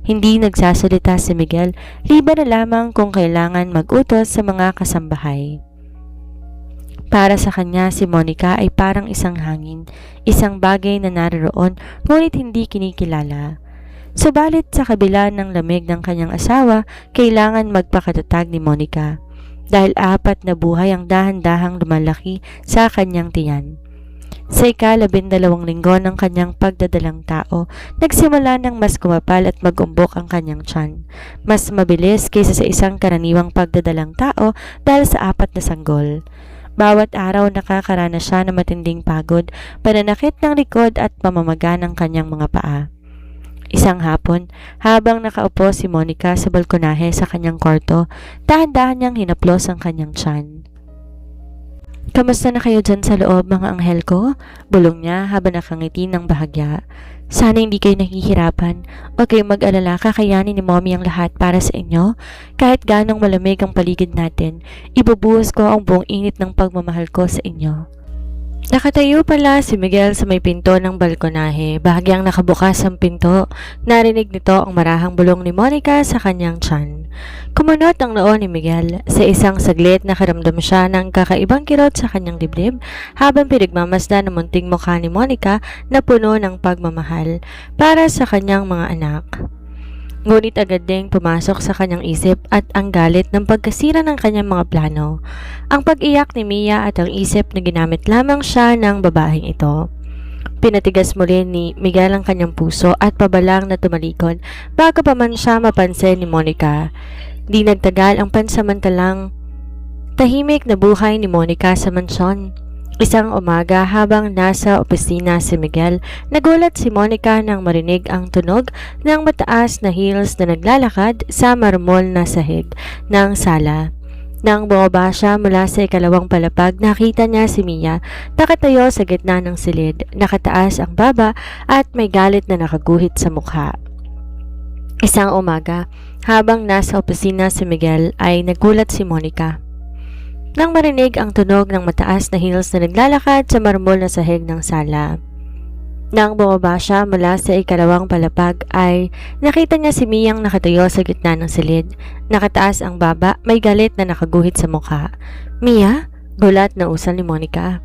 Hindi nagsasalita si Miguel, liban na lamang kung kailangan mag-utos sa mga kasambahay. Para sa kanya, si Monica ay parang isang hangin, isang bagay na naroon ngunit hindi kinikilala. Subalit sa kabila ng lamig ng kanyang asawa, kailangan magpakatatag ni Monica dahil 4 na buhay ang dahan-dahang lumalaki sa kanyang tiyan. Sa ika-12 linggo ng kanyang pagdadalang tao, nagsimula ng mas kumapal at mag-umbok ang kanyang tiyan. Mas mabilis kaysa sa isang karaniwang pagdadalang tao dahil sa 4 na sanggol. Bawat araw nakakaranas siya ng matinding pagod, pananakit ng likod at pamamaga ng kanyang mga paa. Isang hapon, habang nakaupo si Monica sa balkonahe sa kanyang kwarto, dahan-dahan niyang hinaplos ang kanyang tiyan. Kamusta na kayo dyan sa loob, mga anghel ko? Bulong niya habang nakangiti ng bahagya. Sana hindi kayo nahihirapan. Huwag kayong mag-alala, kakayanin ni Mommy ang lahat para sa inyo. Kahit ganong malamig ang paligid natin, ibubuhos ko ang buong init ng pagmamahal ko sa inyo. Nakatayo pala si Miguel sa may pinto ng balkonahe. Bahagyang nakabukas ang pinto. Narinig nito ang marahang bulong ni Monica sa kanyang tiyan. Kumunot ang noo ni Miguel. Sa isang saglit nakaramdam siya ng kakaibang kirot sa kanyang dibdib habang pinagmamasdan ng munting mukha ni Monica na puno ng pagmamahal para sa kanyang mga anak. Ngunit agad ding pumasok sa kanyang isip at ang galit ng pagkasira ng kanyang mga plano. Ang pag-iyak ni Mia at ang isip na ginamit lamang siya ng babaeng ito. Pinatigas muli ni Miguel ang kanyang puso at pabalang na tumalikod bago pa man siya mapansin ni Monica. Di nagtagal ang pansamantalang tahimik na buhay ni Monica sa mansyon. Isang umaga habang nasa opisina si Miguel, nagulat si Monica nang marinig ang tunog ng mataas na heels na naglalakad sa marmol na sahig ng sala. Nang bumaba siya mula sa ikalawang palapag, nakita niya si Mia, nakatayo sa gitna ng silid, nakataas ang baba at may galit na nakaguhit sa mukha. Isang umaga, habang nasa opisina si Miguel ay nagulat si Monica nang marinig ang tunog ng mataas na heels na naglalakad sa marmol na sahig ng sala. Nang bumaba siya mula sa ikalawang palapag ay nakita niya si Miyang nakatayo sa gitna ng silid. Nakataas ang baba, may galit na nakaguhit sa mukha. Mia? Gulat na usal ni Monica.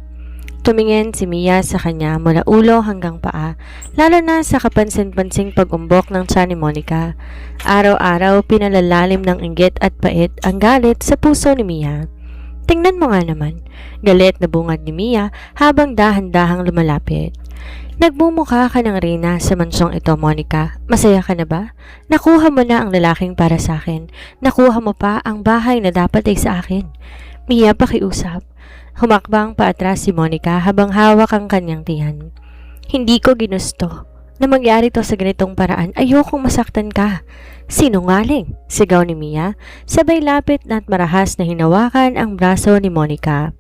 Tumingin si Mia sa kanya mula ulo hanggang paa, lalo na sa kapansin-pansing pag-umbok ng tiyan ni Monica. Araw-araw pinalalalim ng inggit at pait ang galit sa puso ni Mia. Tingnan mo nga naman, galit na bungad ni Mia habang dahan-dahang lumalapit. Nagmumukha ka ng reyna sa mansyong ito, Monica. Masaya ka na ba? Nakuha mo na ang lalaking para sa akin. Nakuha mo pa ang bahay na dapat ay sa akin. Mia, pakiusap. Humakbang paatras si Monica habang hawak ang kanyang tiyan. Hindi ko ginusto. Na mangyari to sa ganitong paraan, ayokong masaktan ka. Sinungaling, sigaw ni Mia, sabay lapit at marahas na hinawakan ang braso ni Monica.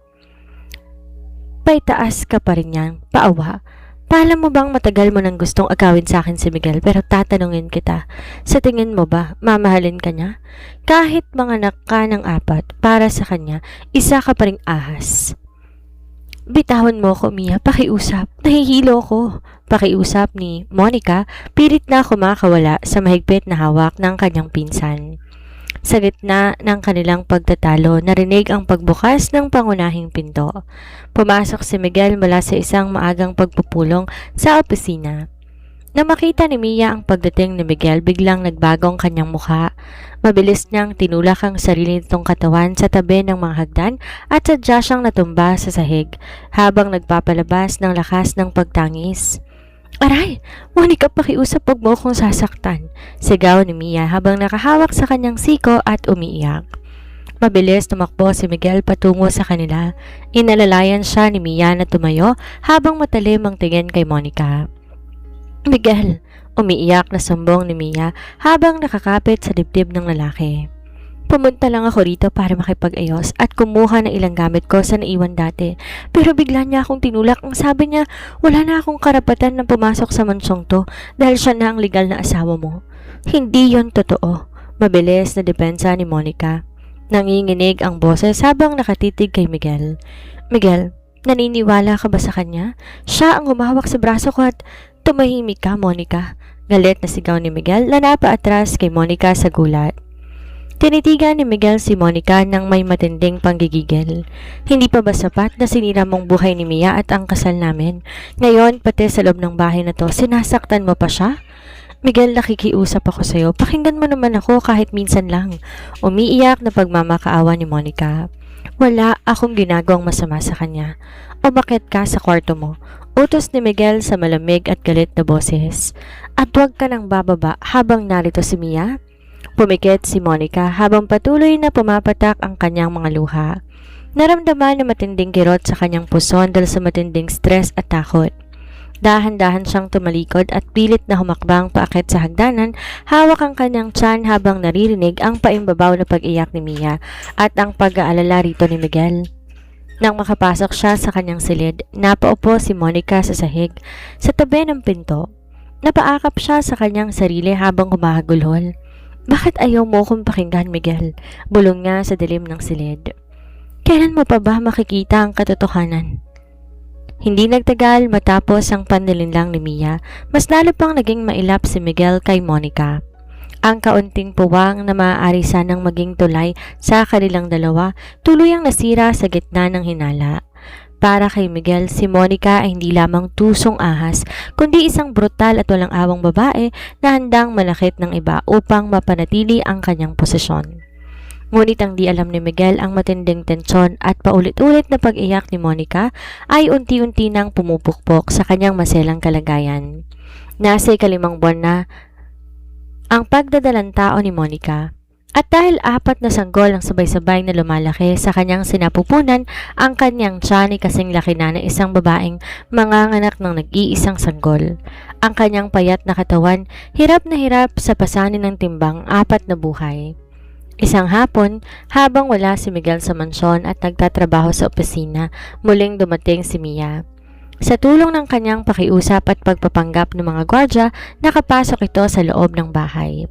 Paitaas ka pa rin yan, paawa. Paalam mo bang matagal mo nang gustong agawin sa akin si Miguel pero tatanungin kita, sa tingin mo ba mamahalin ka niya? Kahit manganak ka ng 4 para sa kanya, isa ka pa ring ahas. Bitawan mo ko, Mia, pakiusap. Nahihilo ko. Pakiusap ni Monica, pilit na kumakawala sa mahigpit na hawak ng kanyang pinsan. Sa gitna ng kanilang pagtatalo, narinig ang pagbukas ng pangunahing pinto. Pumasok si Miguel mula sa isang maagang pagpupulong sa opisina. Nang makita ni Mia ang pagdating ni Miguel, biglang nagbagong kanyang mukha. Mabilis niyang tinulak ang sarili nitong katawan sa tabi ng mga hagdan at sadya siyang natumba sa sahig habang nagpapalabas ng lakas ng pagtangis. Aray! Monica, pakiusap, wag mo akong sasaktan, sigaw ni Mia habang nakahawak sa kanyang siko at umiiyak. Mabilis tumakbo si Miguel patungo sa kanila. Inalalayan siya ni Mia na tumayo habang matalim ang tingin kay Monica. Miguel! Umiiyak na sumbong ni Mia habang nakakapit sa dibdib ng lalaki. Pumunta lang ako rito para makipag-ayos at kumuha ng ilang gamit ko sa naiwan dati. Pero bigla niya akong tinulak. Ang sabi niya, wala na akong karapatan na pumasok sa mansong to dahil siya na ang legal na asawa mo. Hindi yon totoo. Mabilis na depensa ni Monica. Nanginginig ang boses habang nakatitig kay Miguel. Miguel, naniniwala ka ba sa kanya? Siya ang humawak sa braso ko at tumahimik ka, Monica. Galit na sigaw ni Miguel na napaatras kay Monica sa gulat. Tinitigan ni Miguel si Monica nang may matinding panggigigil. Hindi pa ba sapat na sinira mong buhay ni Mia at ang kasal namin? Ngayon, pati sa loob ng bahay na to, sinasaktan mo pa siya? Miguel, nakikiusap ako sa'yo. Pakinggan mo naman ako kahit minsan lang. Umiiyak na pagmamakaawa ni Monica. Wala akong ginagawang masama sa kanya. Umakyat ka sa kwarto mo. Utos ni Miguel sa malamig at galit na boses. At huwag ka nang bababa habang narito si Mia. Pumikit si Monica habang patuloy na pumapatak ang kanyang mga luha. Naramdaman na matinding kirot sa kanyang puson dahil sa matinding stress at takot. Dahan-dahan siyang tumalikod at pilit na humakbang paakit sa hagdanan, hawak ang kanyang tiyan habang naririnig ang paimbabaw na pag-iyak ni Mia at ang pag-aalala rito ni Miguel. Nang makapasok siya sa kanyang silid, napaupo si Monica sa sahig sa tabi ng pinto. Napaakap siya sa kanyang sarili habang humahagulhol. Bakit ayaw mo kong pakinggan, Miguel? Bulong niya sa dilim ng silid. Kailan mo pa ba makikita ang katotohanan? Hindi nagtagal matapos ang panlilinlang ni Mia, mas lalo pang naging mailap si Miguel kay Monica. Ang kaunting puwang na maaari sanang maging tulay sa kanilang dalawa, tuluyang nasira sa gitna ng hinala. Para kay Miguel, si Monica ay hindi lamang tusong ahas, kundi isang brutal at walang awang babae na handang malakit ng iba upang mapanatili ang kanyang posisyon. Ngunit ang di alam ni Miguel ang matinding tensyon at paulit-ulit na pag-iyak ni Monica ay unti-unti nang pumupukpok sa kanyang maselang kalagayan. Nasa 5 buwan na ang pagdadalang tao ni Monica. At dahil 4 na sanggol ang sabay-sabay na lumalaki sa kanyang sinapupunan, ang kanyang tiyan ay kasing laki na ng isang babaeng manganganak ng nag-iisang sanggol. Ang kanyang payat na katawan, hirap na hirap sa pasanin ng timbang 4 na buhay. Isang hapon, habang wala si Miguel sa mansyon at nagtatrabaho sa opisina, muling dumating si Mia. Sa tulong ng kanyang pakiusap at pagpapanggap ng mga gwardya, nakapasok ito sa loob ng bahay.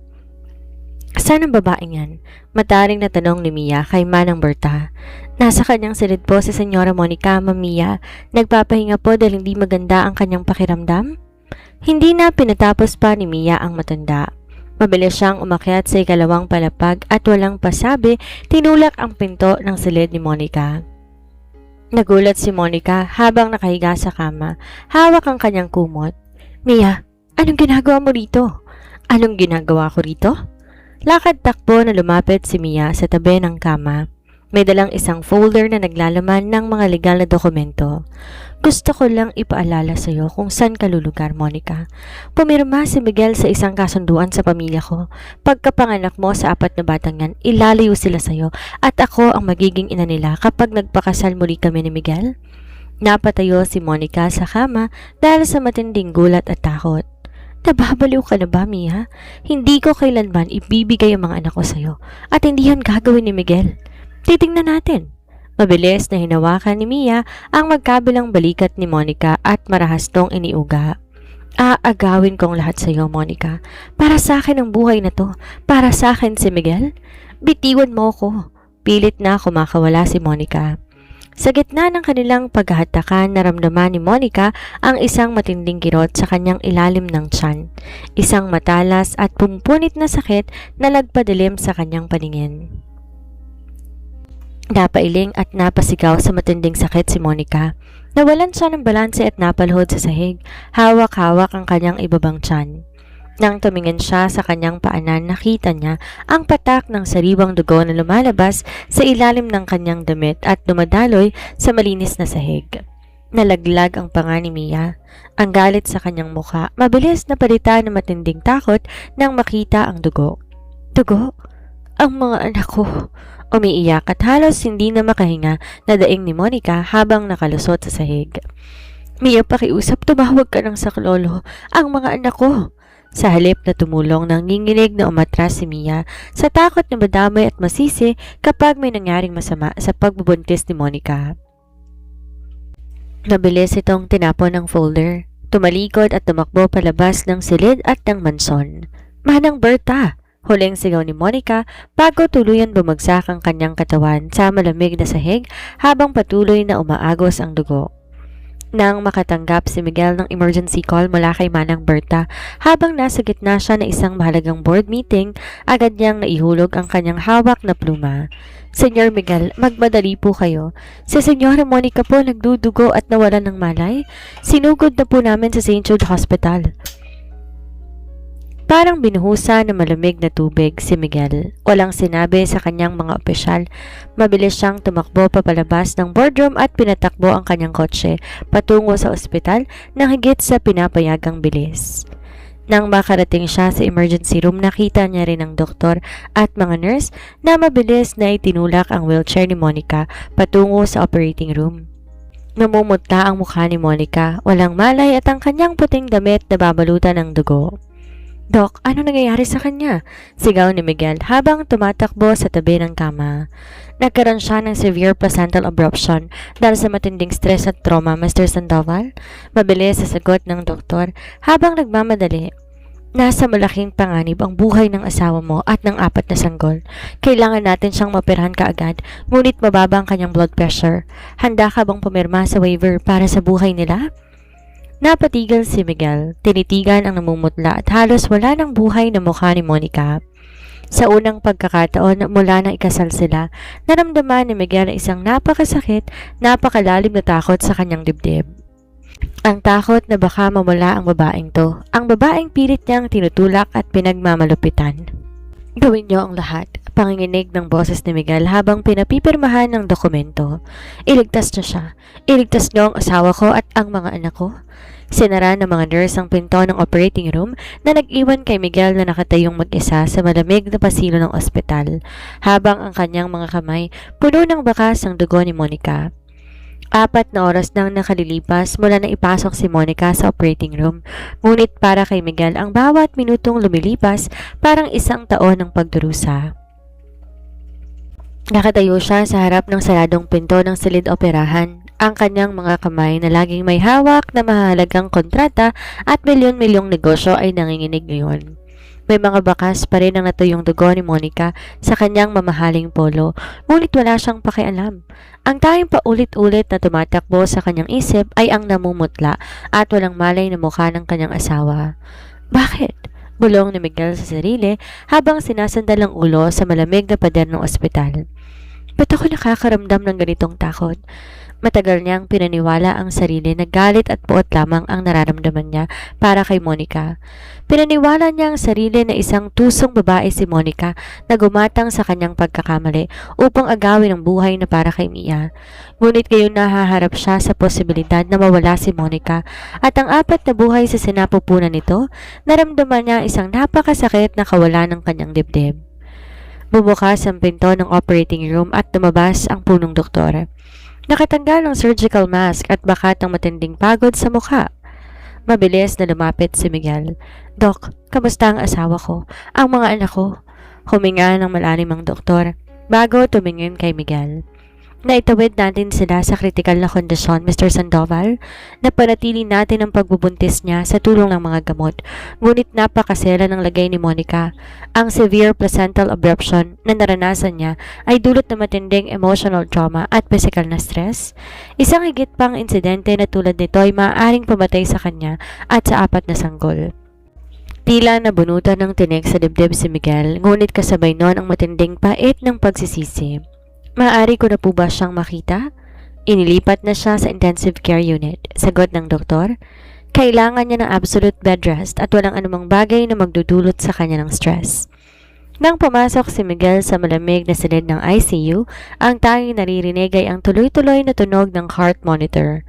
Saan ang babaeng yan? Mataring na tanong ni Mia kay Manang Berta. Nasa kanyang silid po si Senyora Monica, Ma'am Mia. Nagpapahinga po dahil hindi maganda ang kanyang pakiramdam? Hindi na pinatapos pa ni Mia ang matanda. Mabilis siyang umakyat sa 2 palapag at walang pasabi, tinulak ang pinto ng silid ni Monica. Nagulat si Monica habang nakahiga sa kama, hawak ang kanyang kumot. Mia, anong ginagawa mo rito? Anong ginagawa ko rito? Lakad takbo na lumapit si Mia sa tabi ng kama. May dalang isang folder na naglalaman ng mga legal na dokumento. Gusto ko lang ipaalala sa iyo kung saan ka lulugar, Monica. Pumirma si Miguel sa isang kasunduan sa pamilya ko. Pagkapanganak mo sa 4 na batang yan, ilalayo sila sa iyo at ako ang magiging ina nila kapag nagpakasal muli kami ni Miguel. Napatayo si Monica sa kama dahil sa matinding gulat at takot. Nababaliw ka na ba, Mia? Hindi ko kailanman ibibigay ang mga anak ko sa'yo at hindi yan gagawin ni Miguel. Titingnan natin. Mabilis na hinawakan ni Mia ang magkabilang balikat ni Monica at marahas tong iniuga. Aagawin kong lahat sa iyo, Monica. Para sa akin ang buhay na to. Para sa akin si Miguel. Bitiwan mo ko. Pilit na kumakawala si Monica. Sa gitna ng kanilang paghahatakan, naramdaman ni Monica ang isang matinding kirot sa kanyang ilalim ng tiyan. Isang matalas at pumpunit na sakit na nagpadilim sa kanyang paningin. Napailing at napasigaw sa matinding sakit si Monica. Nawalan siya ng balanse at napaluhod sa sahig. Hawak-hawak ang kanyang ibabang tiyan. Nang tumingin siya sa kanyang paanan, nakita niya ang patak ng sariwang dugo na lumalabas sa ilalim ng kanyang damit at dumadaloy sa malinis na sahig. Nalaglag ang panga ni Mia. Ang galit sa kanyang mukha, mabilis na palitan ng matinding takot nang makita ang dugo. Dugo? Ang mga anak ko! Umiiyak at halos hindi na makahinga na daing ni Monica habang nakalusot sa sahig. Mia, pakiusap, tumawag ka ng saklolo. Ang mga anak ko! Sa halip na tumulong, nanginginig na umatras si Mia sa takot na madamay at masisi kapag may nangyaring masama sa pagbubuntis ni Monica. Nabilis itong tinapon ng folder. Tumalikod at tumakbo palabas ng silid at ng manson. Manang Berta! Huling sigaw ni Monica bago tuluyan bumagsak ang kanyang katawan sa malamig na sahig habang patuloy na umaagos ang dugo. Nang makatanggap si Miguel ng emergency call mula kay Manang Berta habang nasa gitna siya na isang mahalagang board meeting, agad niyang naihulog ang kanyang hawak na pluma. Senyor Miguel, magmadali po kayo. Si Senyora Monica po nagdudugo at nawalan ng malay. Sinugod na po namin sa St. Jude Hospital. Parang binuhusa ng malamig na tubig si Miguel. Walang sinabi sa kanyang mga opisyal. Mabilis siyang tumakbo papalabas ng boardroom at pinatakbo ang kanyang kotse patungo sa ospital nang higit sa pinapayagang bilis. Nang makarating siya sa emergency room, nakita niya rin ang doktor at mga nurse na mabilis na itinulak ang wheelchair ni Monica patungo sa operating room. Namumutla ang mukha ni Monica, walang malay at ang kanyang puting damit na babalutan ng dugo. Dok, ano nangyayari sa kanya? Sigaw ni Miguel habang tumatakbo sa tabi ng kama. Nagkaroon siya ng severe placental abruption dahil sa matinding stress at trauma, Mr. Sandoval. Mabilis sa sagot ng doktor habang nagmamadali. Nasa malaking panganib ang buhay ng asawa mo at ng 4 na sanggol. Kailangan natin siyang mapirahan kaagad, ngunit mababa ang kanyang blood pressure. Handa ka bang pumirma sa waiver para sa buhay nila? Napatigil si Miguel, tinitigan ang namumutla at halos wala ng buhay na mukha ni Monica. Sa unang pagkakataon mula nang ikasal sila, naramdaman ni Miguel na isang napakasakit, napakalalim na takot sa kanyang dibdib. Ang takot na baka mamula ang babaeng to, ang babaeng pilit niyang tinutulak at pinagmamalupitan. Gawin niyo ang lahat, panginginig ng boses ni Miguel habang pinapipirmahan ng dokumento. Iligtas niyo siya. Iligtas niyo ang asawa ko at ang mga anak ko. Sinara ng mga nurse ang pinto ng operating room na nag-iwan kay Miguel na nakatayong mag-isa sa malamig na pasilyo ng ospital, habang ang kanyang mga kamay puno ng bakas ng dugo ni Monica. 4 na oras nang nakalilipas mula na ipasok si Monica sa operating room, ngunit para kay Miguel ang bawat minutong lumilipas parang 1 taon ng pagdurusa. Nakatayo siya sa harap ng saradong pinto ng silid operahan. Ang kanyang mga kamay na laging may hawak na mahalagang kontrata at milyon-milyong negosyo ay nanginginig ngayon. May mga bakas pa rin ang natuyong dugo ni Monica sa kanyang mamahaling polo, ngunit wala siyang pakialam. Ang tanging paulit-ulit na tumatakbo sa kanyang isip ay ang namumutla at walang malay na mukha ng kanyang asawa. Bakit? Bulong ni Miguel sa sarili habang sinasandal ang ulo sa malamig na pader ng ospital. Ba't ako nakakaramdam ng ganitong takot? Matagal niyang pinaniwala ang sarili na galit at puot lamang ang nararamdaman niya para kay Monica. Pinaniwala niya ang sarili na isang tusong babae si Monica na gumatang sa kanyang pagkakamali upang agawin ang buhay na para kay Mia. Ngunit ngayon nahaharap siya sa posibilidad na mawala si Monica at ang 4 na buhay sa sinapupunan nito, naramdaman niya isang napakasakit na kawalan ng kanyang dibdib. Bumukas ang pinto ng operating room at lumabas ang punong doktor. Nakatanggal ng surgical mask at bakat ng matinding pagod sa mukha. Mabilis na lumapit si Miguel. Dok, kamusta ang asawa ko? Ang mga anak ko? Huminga ng malalim ang doktor bago tumingin kay Miguel. Naitawid natin sila sa kritikal na kondisyon, Mr. Sandoval. Napanatili natin ang pagbubuntis niya sa tulong ng mga gamot. Ngunit napakasela ng lagay ni Monica. Ang severe placental abruption na naranasan niya ay dulot na matinding emotional trauma at physical na stress. Isang higit pang insidente na tulad nito ay maaaring pumatay sa kanya at sa 4 na sanggol. Tila nabunutan ng tinik sa dibdib si Miguel, ngunit kasabay nun ang matinding pait ng pagsisisi. Maaari ko na po ba siyang makita? Inilipat na siya sa intensive care unit. Sagot ng doktor, kailangan niya ng absolute bed rest at walang anumang bagay na magdudulot sa kanya ng stress. Nang pumasok si Miguel sa malamig na silid ng ICU, ang tanging naririnig ay ang tuloy-tuloy na tunog ng heart monitor.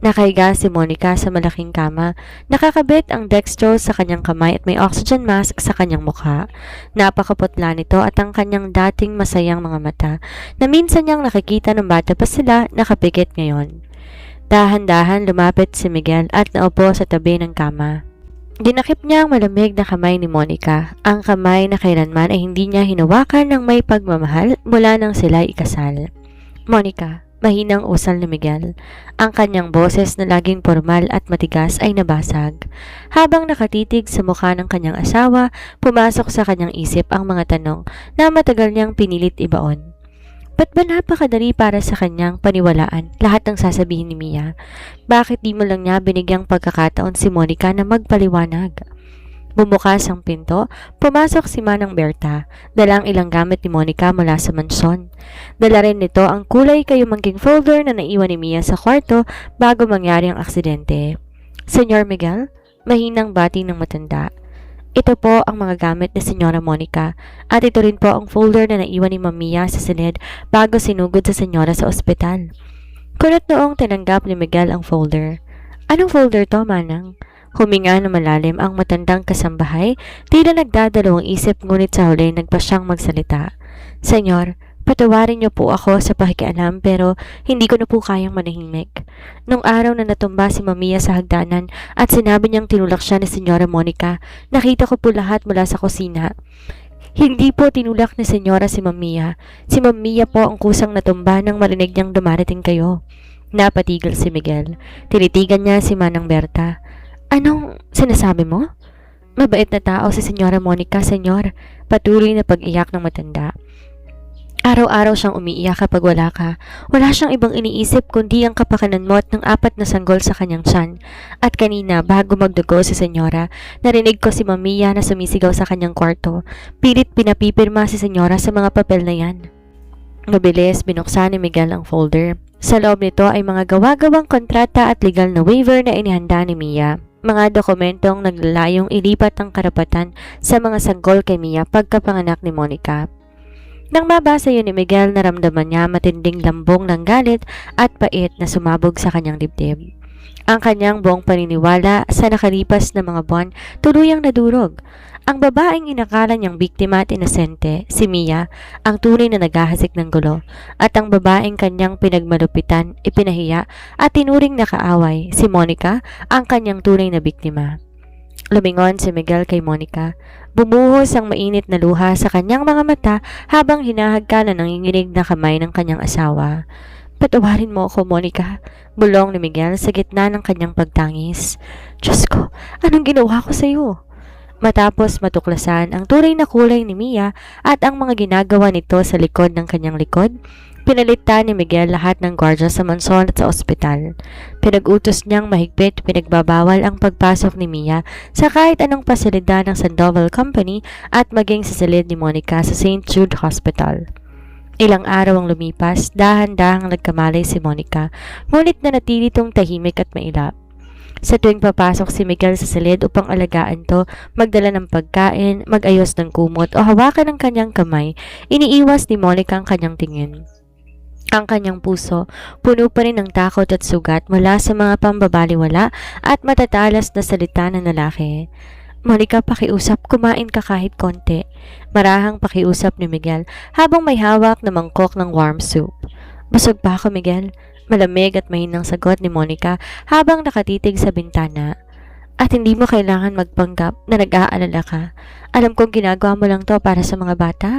Nakahiga si Monica sa malaking kama, nakakabit ang dextrose sa kanyang kamay at may oxygen mask sa kanyang mukha. Napakaputla nito at ang kanyang dating masayang mga mata na minsan niyang nakikita ng bata pa sila nakapikit ngayon. Dahan-dahan lumapit si Miguel at naupo sa tabi ng kama. Dinakip niya ang malamig na kamay ni Monica, ang kamay na kailanman ay hindi niya hinawakan ng may pagmamahal mula nang sila ikasal. Monica, mahinang usal ni Miguel. Ang kanyang boses na laging formal at matigas ay nabasag. Habang nakatitig sa mukha ng kanyang asawa, pumasok sa kanyang isip ang mga tanong na matagal niyang pinilit ibaon. Ba't ba napakadali para sa kanyang paniwalaan lahat ng sasabihin ni Mia? Bakit di mo lang niya binigyang pagkakataon si Monica na magpaliwanag? Bumukas ang pinto, pumasok si Manang Berta, dalang ilang gamit ni Monica mula sa mansyon. Dala rin nito ang kulay kayumangking folder na naiwan ni Mia sa kwarto bago mangyari ang aksidente. Senyor Miguel, mahinang bati ng matanda. Ito po ang mga gamit ni Senyora Monica at ito rin po ang folder na naiwan ni Ma'am Mia sa silid bago sinugod sa senyora sa ospital. Kunot noong tinanggap ni Miguel ang folder. Anong folder to, Manang? Huminga na malalim ang matandang kasambahay, tila nagdadalawang isip ngunit sa huli nagpa siyang magsalita. Senyor, patawarin niyo po ako sa pakikialam pero hindi ko na po kayang manahimik. Nung araw na natumba si Mamiya sa hagdanan at sinabi niyang tinulak siya ni Senyora Monica, nakita ko po lahat mula sa kusina. Hindi po tinulak ni Senyora si Mamiya. Si Mamiya po ang kusang natumba nang marinig niyang dumarating kayo. Napatigil si Miguel. Tinitigan niya si Manang Berta. Anong sinasabi mo? Mabait na tao si Senyora Monica, senyor. Patuloy na pag-iyak ng matanda. Araw-araw siyang umiiyak kapag wala ka. Wala siyang ibang iniisip kundi ang kapakanan mo at ng 4 na sanggol sa kanyang tiyan. At kanina, bago magdugo si Senyora, narinig ko si Mamiya na sumisigaw sa kanyang kwarto. Pilit pinapipirma si Senyora sa mga papel na yan. Mabilis, binuksan ni Miguel ang folder. Sa loob nito ay mga gawa-gawang kontrata at legal na waiver na inihanda ni Mia. Mga dokumentong naglalayong ilipat ang karapatan sa mga sanggol kay Mia pagkapanganak ni Monica. Nang mabasa yun ni Miguel, naramdaman niya matinding lambong ng galit at pait na sumabog sa kanyang dibdib. Ang kanyang buong paniniwala sa nakalipas na mga buwan tuluyang nadurog. Ang babaeng inakala niyang biktima at inosente, si Mia, ang tunay na naghahasik ng gulo, at ang babaeng kanyang pinagmalupitan, ipinahiya at tinuring na kaaway, si Monica, ang kanyang tunay na biktima. Lumingon si Miguel kay Monica. Bumuhos ang mainit na luha sa kanyang mga mata habang hinahagka na nanginginig na kamay ng kanyang asawa. Patawarin mo ako, Monica, bulong ni Miguel sa gitna ng kanyang pagtangis. Diyos ko, anong ginawa ko sa iyo? Matapos matuklasan ang tunay na kulay ni Mia at ang mga ginagawa nito sa likod ng kanyang likod, pinalitan ni Miguel lahat ng gwardiya sa mansyon at sa ospital. Pinag-utos niyang mahigpit pinagbabawal ang pagpasok ni Mia sa kahit anong pasilidad ng Sandoval Company at maging sa silid ni Monica sa St. Jude Hospital. Ilang araw ang lumipas, dahan-dahang nagkamalay si Monica, ngunit nanatili itong tahimik at mailap. Sa tuwing papasok si Miguel sa silid upang alagaan to, magdala ng pagkain, mag-ayos ng kumot o hawakan ng kanyang kamay, iniiwas ni Monica ang kanyang tingin. Ang kanyang puso, puno pa rin ng takot at sugat mula sa mga pambabaliwala at matatalas na salita ng lalaki. Monica, pakiusap, kumain ka kahit konti. Marahang pakiusap ni Miguel habang may hawak na mangkok ng warm soup. Busog pa ako, Miguel. Malamig at mahinang sagot ni Monica habang nakatitig sa bintana. At hindi mo kailangan magpanggap na nag-aalala ka. Alam kong ginagawa mo lang to para sa mga bata.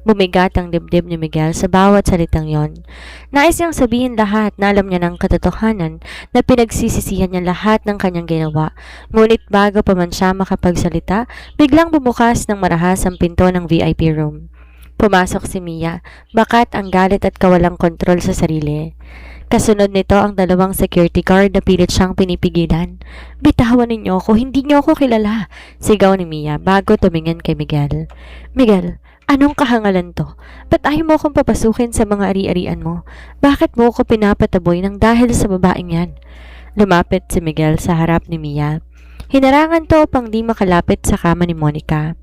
Bumigat ang dibdib ni Miguel sa bawat salitang yon. Nais niyang sabihin lahat na alam niya ng katotohanan na pinagsisisihan niya lahat ng kanyang ginawa. Ngunit bago pa man siya makapagsalita, biglang bumukas ng marahas ang pinto ng VIP room. Pumasok si Mia, bakat ang galit at kawalang kontrol sa sarili. Kasunod nito ang dalawang security guard na pilit siyang pinipigilan. "Bitawan ninyo ako, hindi niyo ako kilala," sigaw ni Mia bago tumingin kay Miguel. "Miguel, anong kahangalan to? Ba't ayaw mo akong papasukin sa mga ari-arian mo? Bakit mo ako pinapataboy ng dahil sa babaeng yan?" Lumapit si Miguel sa harap ni Mia. Hinarangan to upang di makalapit sa kama ni Monica.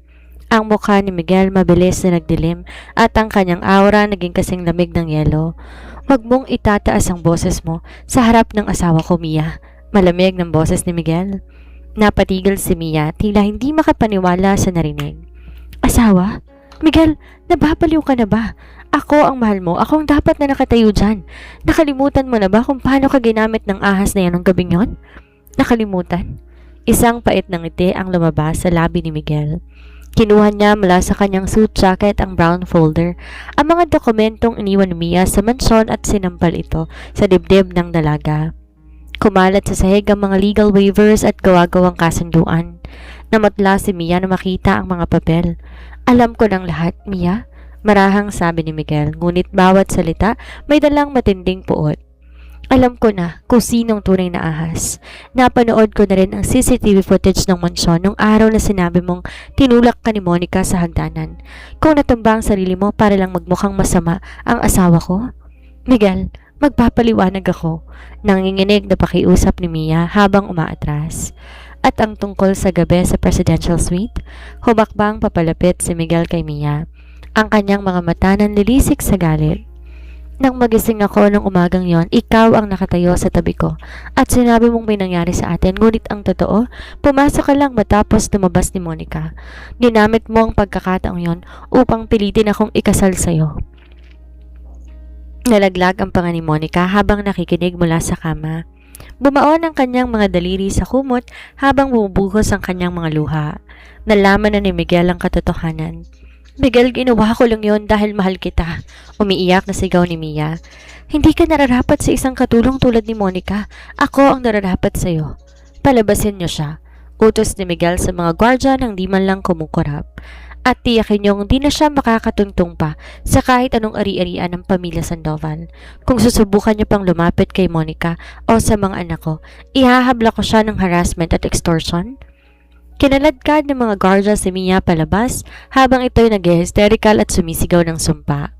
Ang mukha ni Miguel mabilis na nagdilim at ang kanyang aura naging kasing lamig ng yelo. "Huwag mong itataas ang boses mo sa harap ng asawa ko, Mia." Malamig ng boses ni Miguel. Napatigil si Mia, tila hindi makapaniwala sa narinig. "Asawa? Miguel, nababaliw ka na ba? Ako ang mahal mo, ako ang dapat na nakatayo dyan. Nakalimutan mo na ba kung paano ka ginamit ng ahas na yan ng gabing yon?" "Nakalimutan?" Isang pait ng ngiti ang lumabas sa labi ni Miguel. Kinuha niya mula sa kanyang suit jacket ang brown folder, ang mga dokumentong iniwan ni Mia sa mansyon at sinampal ito sa dibdib ng dalaga. Kumalat sa sahig ang mga legal waivers at gawa-gawang kasunduan. Namatla si Mia na makita ang mga papel. "Alam ko ng lahat, Mia," marahang sabi ni Miguel, ngunit bawat salita may dalang matinding puot. "Alam ko na kung sinong tunay na ahas. Napanood ko na rin ang CCTV footage ng mansyon nung araw na sinabi mong tinulak ka ni Monica sa hagdanan. Kung natumba ang sarili mo para lang magmukhang masama ang asawa ko." "Miguel, magpapaliwanag ako," nanginginig na pakiusap ni Mia habang umaatras. At ang tungkol sa gabi sa presidential suite, humakbang papalapit si Miguel kay Mia. Ang kanyang mga mata nanlilisik sa galit. "Nang magising ako nung umagang yon, ikaw ang nakatayo sa tabi ko at sinabi mong may nangyari sa atin, ngunit ang totoo, pumasok ka lang matapos lumabas ni Monica. Ginamit mo ang pagkakataong yon upang pilitin akong ikasal sa'yo." Nalaglag ang panga ni Monica habang nakikinig mula sa kama. Bumaon ang kanyang mga daliri sa kumot habang bumubuhos ang kanyang mga luha. Nalaman na ni Miguel ang katotohanan. "Miguel, ginawa ko lang yon dahil mahal kita," umiiyak na sigaw ni Mia. "Hindi ka nararapat sa isang katulong tulad ni Monica. Ako ang nararapat sa'yo." "Palabasin niyo siya," utos ni Miguel sa mga gwardya nang di man lang kumukurap. "At tiyakin niyong di na siya makakatuntong pa sa kahit anong ari-arian ng pamilya Sandoval. Kung susubukan niyo pang lumapit kay Monica o sa mga anak ko, ihahabla ko siya ng harassment at extortion." Kinaladkad ng mga guardia si Mia palabas habang ito'y nag-hysterical at sumisigaw ng sumpa.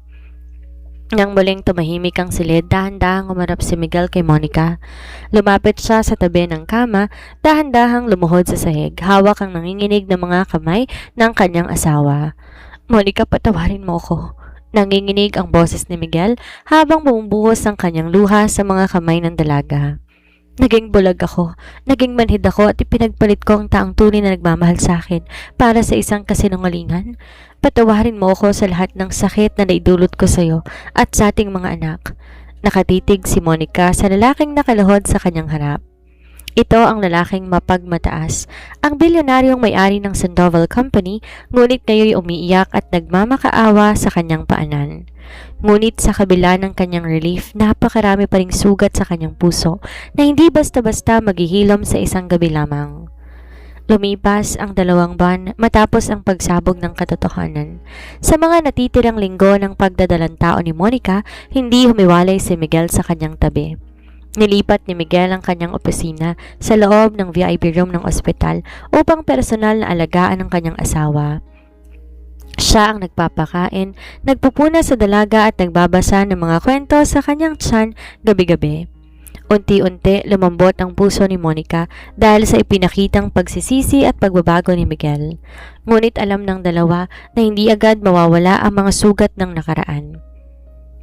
Nang muling tumahimik ang silid, dahan-dahang umarap si Miguel kay Monica. Lumapit siya sa tabi ng kama, dahan-dahang lumuhod sa sahig, hawak ang nanginginig na mga kamay ng kanyang asawa. "Monica, patawarin mo ako." Nanginginig ang boses ni Miguel habang bumubuhos ang kanyang luha sa mga kamay ng dalaga. "Naging bulag ako, naging manhid ako at ipinagpalit ko ang taong tunay na nagmamahal sa akin para sa isang kasinungalingan. Patawarin mo ako sa lahat ng sakit na naidulot ko sa iyo at sa ating mga anak." Nakatitig si Monica sa lalaking nakalahod sa kanyang harap. Ito ang lalaking mapagmataas, ang bilyonaryong may-ari ng Sandoval Company, ngunit ngayon umiiyak at nagmamakaawa sa kanyang paanan. Ngunit sa kabila ng kanyang relief, napakarami pa ring sugat sa kanyang puso na hindi basta-basta maghihilom sa isang gabi lamang. Lumipas ang 2 buwan matapos ang pagsabog ng katotohanan. Sa mga natitirang linggo ng pagdadalang tao ni Monica, hindi humiwalay si Miguel sa kanyang tabi. Nilipat ni Miguel ang kanyang opisina sa loob ng VIP room ng ospital upang personal na alagaan ang kanyang asawa. Siya ang nagpapakain, nagpupuna sa dalaga at nagbabasa ng mga kwento sa kanyang tiyan gabi-gabi. Unti-unti lumambot ang puso ni Monica dahil sa ipinakitang pagsisisi at pagbabago ni Miguel. Ngunit alam ng dalawa na hindi agad mawawala ang mga sugat ng nakaraan.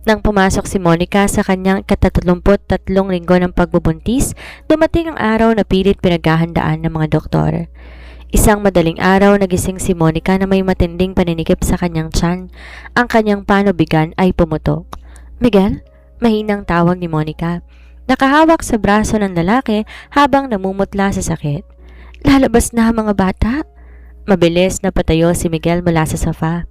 Nang pumasok si Monica sa kanyang 33 linggo ng pagbubuntis, dumating ang araw na pilit pinaghahandaan ng mga doktor. Isang madaling araw nagising si Monica na may matinding paninikip sa kanyang tiyan. Ang kanyang panubigan ay pumutok. "Miguel?" Mahinang tawag ni Monica. Nakahawak sa braso ng lalaki habang namumutla sa sakit. Lalabas na ang mga bata? Mabilis na patayo si Miguel mula sa sofa.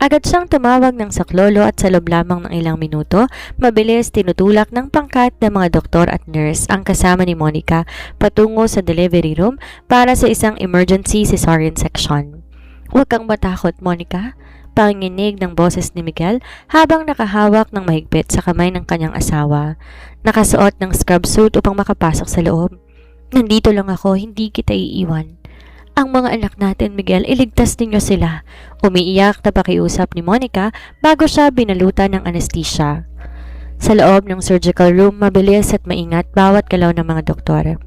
Agad siyang tumawag ng saklolo at sa loob lamang ng ilang minuto, mabilis tinutulak ng pangkat ng mga doktor at nurse ang kasama ni Monica patungo sa delivery room para sa isang emergency cesarean section. Huwag kang matakot, Monica. Panginginig ng boses ni Miguel habang nakahawak ng mahigpit sa kamay ng kanyang asawa. Nakasuot ng scrub suit upang makapasok sa loob. Nandito lang ako, hindi kita iiwan. Ang mga anak natin, Miguel, iligtas ninyo sila. Umiiyak na pakiusap ni Monica bago siya binalutan ng anesthesia. Sa loob ng surgical room, mabilis at maingat bawat galaw ng mga doktor.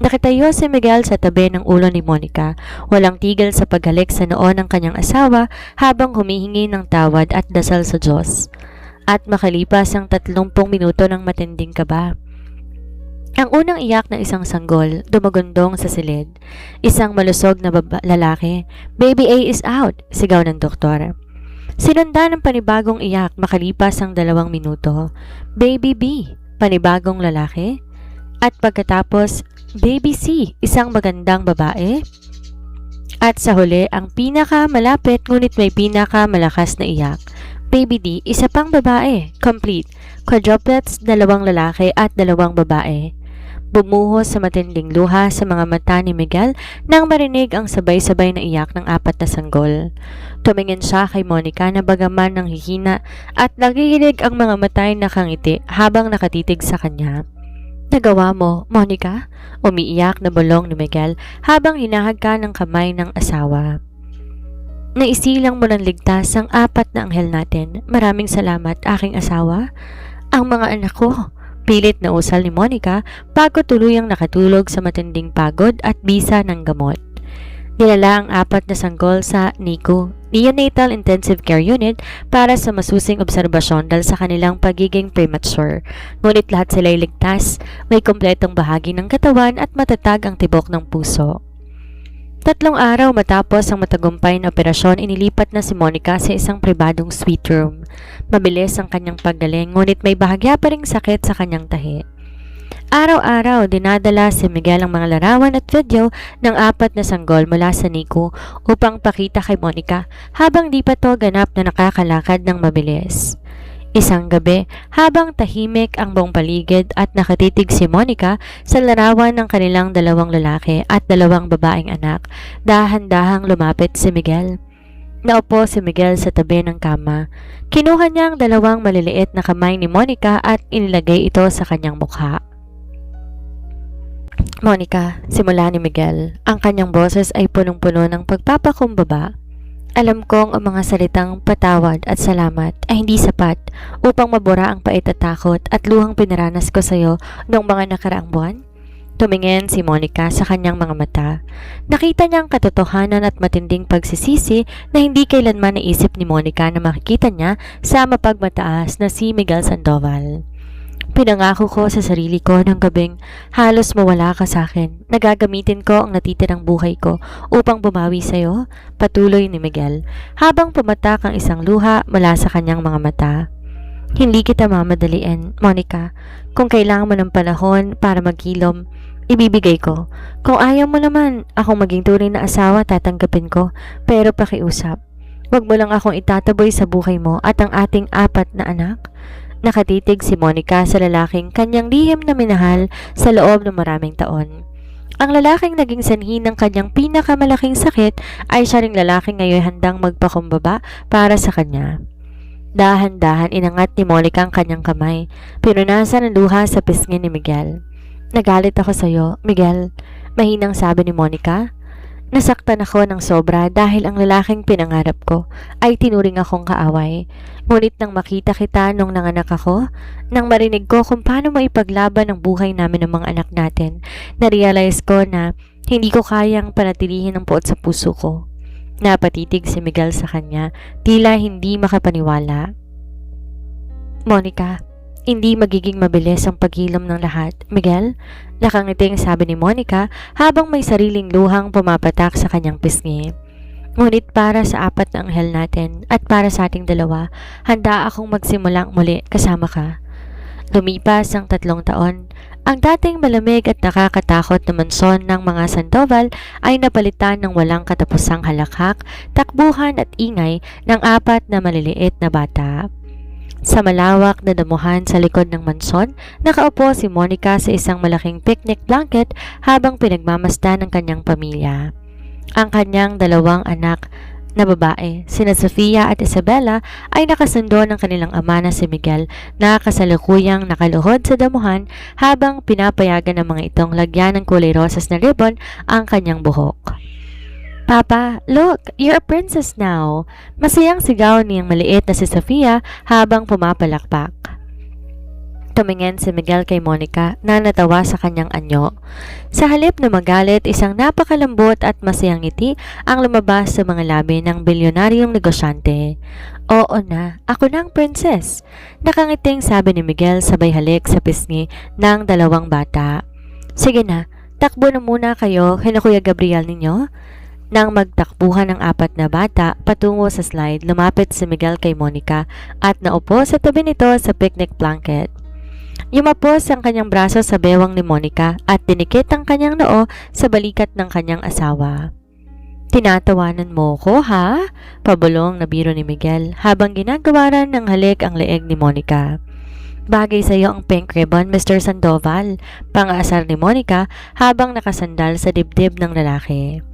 Nakitayo si Miguel sa tabi ng ulo ni Monica, walang tigil sa paghalik sa noo ng kanyang asawa habang humihingi ng tawad at dasal sa Diyos. At makalipas ang 30 minuto ng matinding kaba. Ang unang iyak ng isang sanggol, dumagundong sa silid. Isang malusog na lalaki, "Baby A is out," sigaw ng doktor. Sinundan ng panibagong iyak makalipas ang 2 minuto. "Baby B," panibagong lalaki. At pagkatapos, "Baby C," isang magandang babae. At sa huli, ang pinakamalapit ngunit may pinakamalakas na iyak. "Baby D," isa pang babae. Complete. Quadruplets, 2 lalaki at 2 babae. Bumuhos sa matinding luha sa mga mata ni Miguel nang marinig ang sabay-sabay na iyak ng 4 na sanggol. Tumingin siya kay Monica na bagaman ng hihina at nagigilig ang mga mata'y nakangiti habang nakatitig sa kanya. "Nagawa mo, Monica?" Umiiyak na bulong ni Miguel habang hinahagka ng kamay ng asawa. "Naisilang mo ng ligtas ang 4 na anghel natin. Maraming salamat, aking asawa." "Ang mga anak ko," pilit na usal ni Monica bago tuluyang nakatulog sa matinding pagod at bisa ng gamot. Dinala ang 4 na sanggol sa NICU, Neonatal Intensive Care Unit, para sa masusing obserbasyon dahil sa kanilang pagiging premature. Ngunit lahat sila'y ligtas, may kompletong bahagi ng katawan at matatag ang tibok ng puso. 3 araw matapos ang matagumpay na operasyon, inilipat na si Monica sa isang pribadong suite room. Mabilis ang kanyang paggaling, ngunit may bahagya pa ring sakit sa kanyang tahi. Araw-araw, dinadala si Miguel ang mga larawan at video ng 4 na sanggol mula sa NICU upang pakita kay Monica habang di pa to ganap na nakakalakad ng mabilis. Isang gabi, habang tahimik ang buong paligid at nakatitig si Monica sa larawan ng kanilang 2 lalaki at 2 babaeng anak, dahan-dahang lumapit si Miguel. Naupo si Miguel sa tabi ng kama. Kinuha niya ang 2 maliliit na kamay ni Monica at inilagay ito sa kanyang mukha. "Monica," simula ni Miguel, ang kanyang boses ay punong-puno ng pagpapakumbaba. "Alam kong ang mga salitang patawad at salamat ay hindi sapat upang mabura ang pait at takot at luhang pinaranas ko sa iyo noong mga nakaraang buwan." Tumingin si Monica sa kanyang mga mata. Nakita niya ang katotohanan at matinding pagsisisi na hindi kailanman naisip ni Monica na makikita niya sa mapagmataas na si Miguel Sandoval. "Pinangako ko sa sarili ko ng gabing halos mawala ka sa akin. Nagagamitin ko ang natitirang buhay ko upang bumawi sa iyo," patuloy ni Miguel habang pumatak ang isang luha mula sa kanyang mga mata. "Hindi kita mamadaliin, Monica. Kung kailangan mo ng panahon para maghilom, ibibigay ko. Kung ayaw mo naman akong maging tunay na asawa, tatanggapin ko. Pero pakiusap, wag mo lang akong itataboy sa buhay mo at ang ating 4 na anak." Nakatitig si Monica sa lalaking kanyang lihim na minahal sa loob ng maraming taon. Ang lalaking naging sanhi ng kanyang pinakamalaking sakit ay siya ring lalaking ngayon handang magpakumbaba para sa kanya. Dahan-dahan inangat ni Monica ang kanyang kamay. Pinunasan ang luha sa pisngi ni Miguel. "Nagalit ako sa iyo, Miguel," mahinang sabi ni Monica. "Nasaktan ako ng sobra dahil ang lalaking pinangarap ko ay tinuring akong kaaway. Ngunit nang makita kita nung nanganak ako, nang marinig ko kung paano mo ipaglaban ang buhay namin ng mga anak natin, na-realize ko na hindi ko kayang panatilihin ang puot sa puso ko." Napatitig si Miguel sa kanya, tila hindi makapaniwala. "Monica, hindi magiging mabilis ang paghilom ng lahat, Miguel," nakangiting sabi ni Monica habang may sariling luhang pumapatak sa kanyang pisngi. "Ngunit para sa 4 na anghel natin at para sa ating 2, handa akong magsimulang muli kasama ka." Lumipas ang 3 taon. Ang dating malamig at nakakatakot na mansyon ng mga Sandoval ay napalitan ng walang katapusang halakhak, takbuhan at ingay ng 4 na maliliit na bata. Sa malawak na damuhan sa likod ng mansyon, nakaupo si Monica sa isang malaking picnic blanket habang pinagmamasdan ng kanyang pamilya. Ang kanyang 2 anak na babae, sina Sofia at Isabella, ay nakasundo ng kanilang ama na si Miguel na kasalukuyang nakaluhod sa damuhan habang pinapayagan ng mga itong lagyan ng kulay rosas na ribbon ang kanyang buhok. "Papa, look! You're a princess now!" Masayang sigaw niyang maliit na si Sofia habang pumapalakpak. Tumingin si Miguel kay Monica na natawa sa kanyang anyo. Sa halip na magalit, isang napakalambot at masayang ngiti ang lumabas sa mga labi ng bilyonaryong negosyante. "Oo na, ako na ang princess," nakangiting sabi ni Miguel sabay halik sa pisngi ng 2 bata. "Sige na, takbo na muna kayo kina Kuya Gabriel ninyo." Nang magtakbuhan ng 4 na bata patungo sa slide, lumapit si Miguel kay Monica at naupo sa tabi nito sa picnic blanket. Yumapos ang kanyang braso sa bewang ni Monica at dinikit ang kanyang noo sa balikat ng kanyang asawa. "Tinatawanan mo ko, ha?" Pabulong na biro ni Miguel habang ginagawaran ng halik ang leeg ni Monica. "Bagay sa iyo ang pink ribbon, Mr. Sandoval," pang-aasar ni Monica habang nakasandal sa dibdib ng lalaki.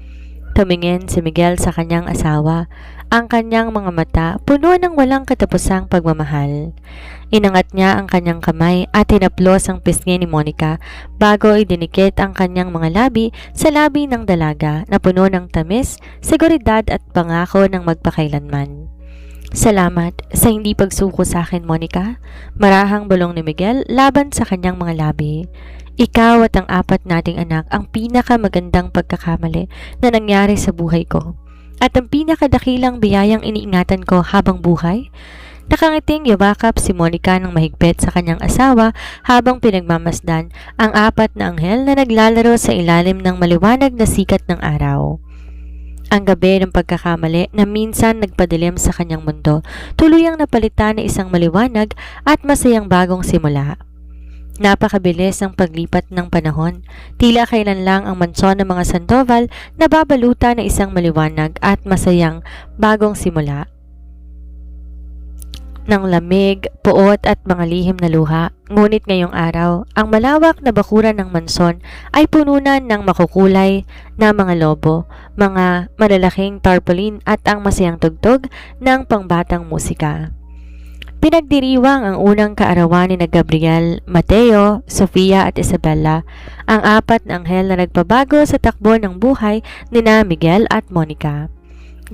Tumingin si Miguel sa kanyang asawa, ang kanyang mga mata puno ng walang katapusang pagmamahal. Inangat niya ang kanyang kamay at hinaplos ang pisngi ni Monica bago idinikit ang kanyang mga labi sa labi ng dalaga na puno ng tamis, seguridad at pangako ng magpakailanman. "Salamat sa hindi pagsuko sa akin, Monica," marahang bulong ni Miguel laban sa kanyang mga labi. "Ikaw at ang 4 nating anak ang pinakamagandang pagkakamali na nangyari sa buhay ko. At ang pinakadakilang biyayang iniingatan ko habang buhay." Nakangiting yabakap si Monica ng mahigpit sa kanyang asawa habang pinagmamasdan ang 4 na anghel na naglalaro sa ilalim ng maliwanag na sikat ng araw. Ang gabi ng pagkakamali na minsan nagpadilim sa kanyang mundo, tuluyang napalitan na isang maliwanag at masayang bagong simula. Napakabilis ang paglipat ng panahon. Tila kailan lang ang mansyon ng mga Sandoval na babalutan na isang maliwanag at masayang bagong simula. Ng lamig, puot at mga lihim na luha. Ngunit ngayong araw, ang malawak na bakuran ng mansyon ay pununan ng makukulay na mga lobo, mga malalaking tarpaulin at ang masayang tugtog ng pangbatang musika. Pinagdiriwang ang unang kaarawan ni Gabriel, Mateo, Sofia at Isabella, ang 4 na anghel na nagpabago sa takbo ng buhay ni Miguel at Monica.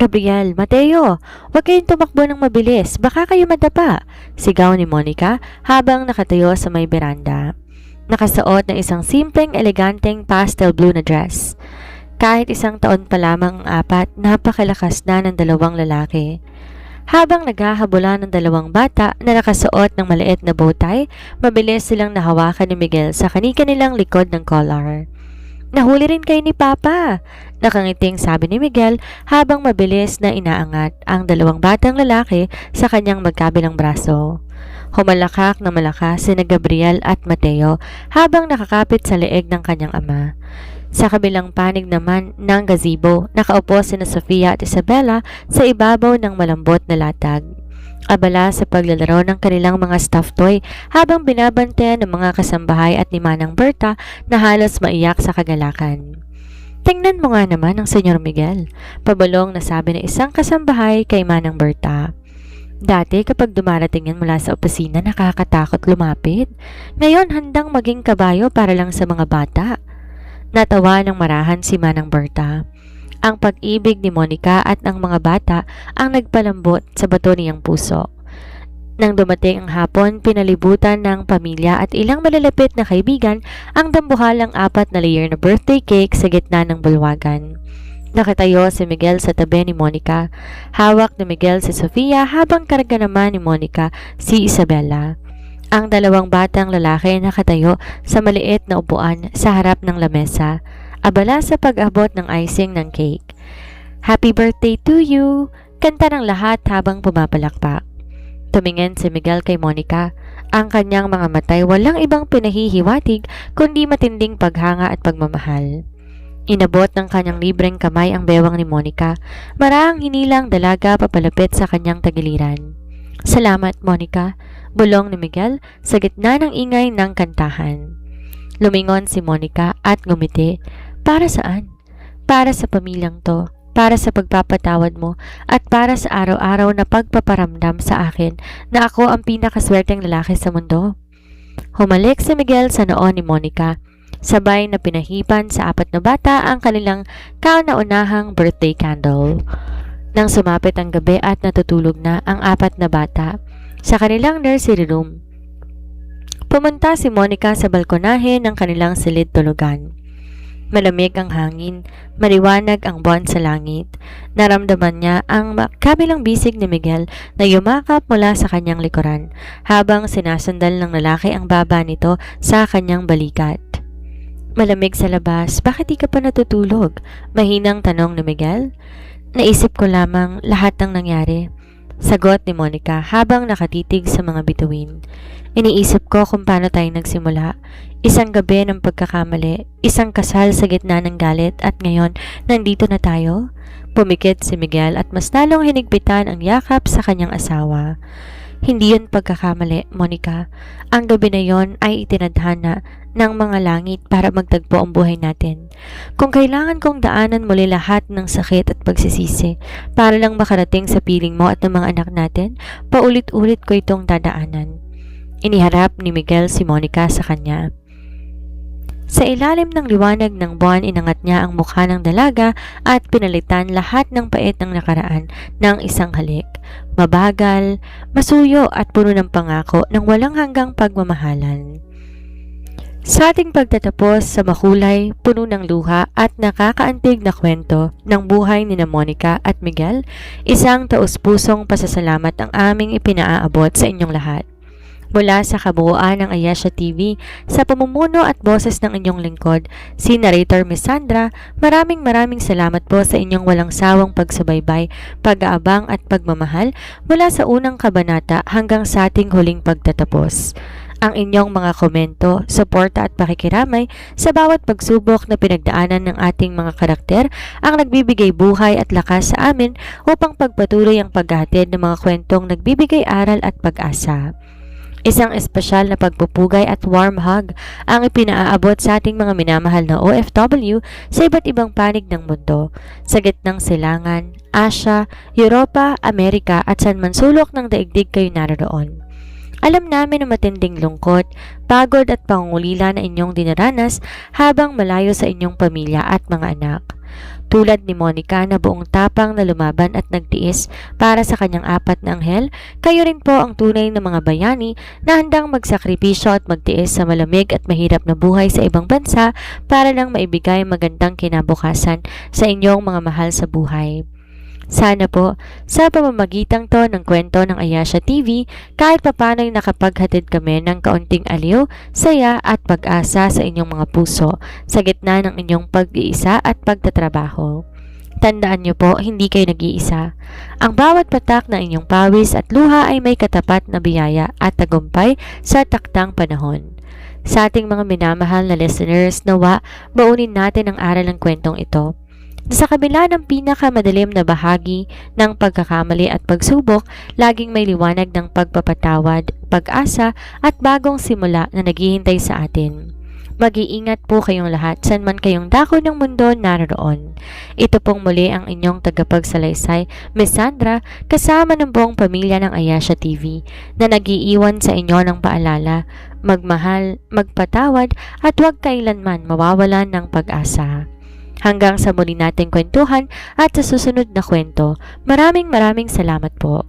"Gabriel, Mateo, huwag kayong tumakbo ng mabilis, baka kayo madapa," sigaw ni Monica habang nakatayo sa may beranda. Nakasuot ng isang simpleng, eleganteng pastel blue na dress. Kahit 1 taon pa lamang ang 4, napakalakas na ng 2 lalaki. Habang naghahabulan ng 2 bata na nakasuot ng maliit na bowtie, mabilis silang nahawakan ni Miguel sa kani-kanilang likod ng collar. "Nahuli rin kayo ni Papa," nakangiting sabi ni Miguel habang mabilis na inaangat ang 2 batang lalaki sa kanyang magkabilang braso. Humalakak na malakas sina Gabriel at Mateo habang nakakapit sa leeg ng kanyang ama. Sa kabilang panig naman ng gazebo, nakaupo sina Sofia at Isabella sa ibabaw ng malambot na latag. Abala sa paglalaro ng kanilang mga stuffed toy habang binabantayan ng mga kasambahay at ni Manang Berta na halos maiyak sa kagalakan. "Tingnan mo nga naman ang Senyor Miguel," pabulong na sabi ng isang kasambahay kay Manang Berta. "Dati kapag dumarating yan mula sa opisina, nakakatakot lumapit. Ngayon handang maging kabayo para lang sa mga bata." Natawa ng marahan si Manang Berta. Ang pag-ibig ni Monica at ang mga bata ang nagpalambot sa bato niyang puso. Nang dumating ang hapon, pinalibutan ng pamilya at ilang malalapit na kaibigan ang dambuhalang 4 na layer na birthday cake sa gitna ng bulwagan. Nakatayo si Miguel sa tabi ni Monica. Hawak ni Miguel si Sofia habang karga naman ni Monica si Isabella. Ang 2 batang lalaki nakatayo sa maliit na upuan sa harap ng lamesa, abala sa pag-abot ng icing ng cake. "Happy birthday to you!" kanta ng lahat habang pumapalakpak. Tumingin si Miguel kay Monica Ang kanyang mga matay walang ibang pinahihiwatig kundi matinding paghanga at pagmamahal. Inabot ng kanyang libreng kamay ang bewang ni Monica. Marahang hinilang dalaga papalapit sa kanyang tagiliran. Salamat, Monica, bulong ni Miguel sa gitna ng ingay ng kantahan. Lumingon si Monica at ngumiti. Para saan? Para sa pamilyang to, para sa pagpapatawad mo, at para sa araw-araw na pagpaparamdam sa akin na ako ang pinakaswerteng lalaki sa mundo. Humalik si Miguel sa noo ni Monica, sabay na pinahipan sa apat na bata ang kanilang kauna-unahang birthday candle. Nang sumapit ang gabi at natutulog na ang apat na bata sa kanilang nursery room, pumunta si Monica sa balkonahe ng kanilang silid tulugan. Malamig ang hangin, maliwanag ang buwan sa langit. Naramdaman niya ang kabilang bisig ni Miguel na yumakap mula sa kanyang likuran habang sinasandal ng lalaki ang baba nito sa kanyang balikat. Malamig sa labas, bakit di ka pa natutulog? Mahinang tanong ni Miguel. Naisip ko lamang lahat ng nangyari, sagot ni Monica habang nakatitig sa mga bituin. Iniisip ko kung paano tayo nagsimula. Isang gabi ng pagkakamali, isang kasal sa gitna ng galit at ngayon nandito na tayo. Pumikit si Miguel at mas lalong hinigpitan ang yakap sa kanyang asawa. Hindi yun pagkakamali, Monica. Ang gabi na yon ay itinadhana ng mga langit para magtagpo ang buhay natin. Kung kailangan kong daanan muli lahat ng sakit at pagsisisi para lang makarating sa piling mo at ng mga anak natin, paulit-ulit ko itong dadaanan. Iniharap ni Miguel si Monica sa kanya. Sa ilalim ng liwanag ng buwan, inangat niya ang mukha ng dalaga at pinalitan lahat ng pait ng nakaraan ng isang halik. Mabagal, masuyo at puno ng pangako ng walang hanggang pagmamahalan. Sa ating pagtatapos sa makulay, puno ng luha at nakakaantig na kwento ng buhay ni Monica at Miguel, isang taus-pusong pasasalamat ang aming ipinaaabot sa inyong lahat. Mula sa kabuuan ng Ayesha TV, sa pamumuno at boses ng inyong lingkod, si Narrator Miss Sandra, maraming salamat po sa inyong walang sawang pagsubaybay, pag-aabang at pagmamahal mula sa unang kabanata hanggang sa ating huling pagtatapos. Ang inyong mga komento, suporta at pakikiramay sa bawat pagsubok na pinagdaanan ng ating mga karakter ang nagbibigay buhay at lakas sa amin upang pagpatuloy ang paghahatid ng mga kwentong nagbibigay aral at pag-asa. Isang espesyal na pagpupugay at warm hug ang ipinaaabot sa ating mga minamahal na OFW sa iba't ibang panig ng mundo, sa gitnang silangan, Asia, Europa, Amerika at saan man sulok ng daigdig kayo naroon. Alam namin na matinding lungkot, pagod at pangungulila na inyong dinaranas habang malayo sa inyong pamilya at mga anak. Tulad ni Monica na buong tapang na lumaban at nagtiis para sa kanyang apat na anghel, kayo rin po ang tunay na mga bayani na handang magsakripisyo at magtiis sa malamig at mahirap na buhay sa ibang bansa para lang maibigay magandang kinabukasan sa inyong mga mahal sa buhay. Sana po, sa pamamagitang to ng kwento ng Ayesha TV, kahit papano'y nakapaghatid kami ng kaunting aliw, saya at pag-asa sa inyong mga puso sa gitna ng inyong pag-iisa at pagtatrabaho. Tandaan niyo po, hindi kayo nag-iisa. Ang bawat patak ng inyong pawis at luha ay may katapat na biyaya at tagumpay sa taktang panahon. Sa ating mga minamahal na listeners, nawa, baunin natin ang aral ng kwentong ito. Sa kabila ng pinakamadilim na bahagi ng pagkakamali at pagsubok, laging may liwanag ng pagpapatawad, pag-asa at bagong simula na naghihintay sa atin. Mag-iingat po kayong lahat saan man kayong dako ng mundo naroon. Ito pong muli ang inyong tagapagsalaysay, Miss Sandra, kasama ng buong pamilya ng Ayesha TV na nag-iiwan sa inyo ng paalala, magmahal, magpatawad at huwag kailanman mawawalan ng pag-asa. Hanggang sa muli nating kwentuhan at sa susunod na kwento, maraming salamat po.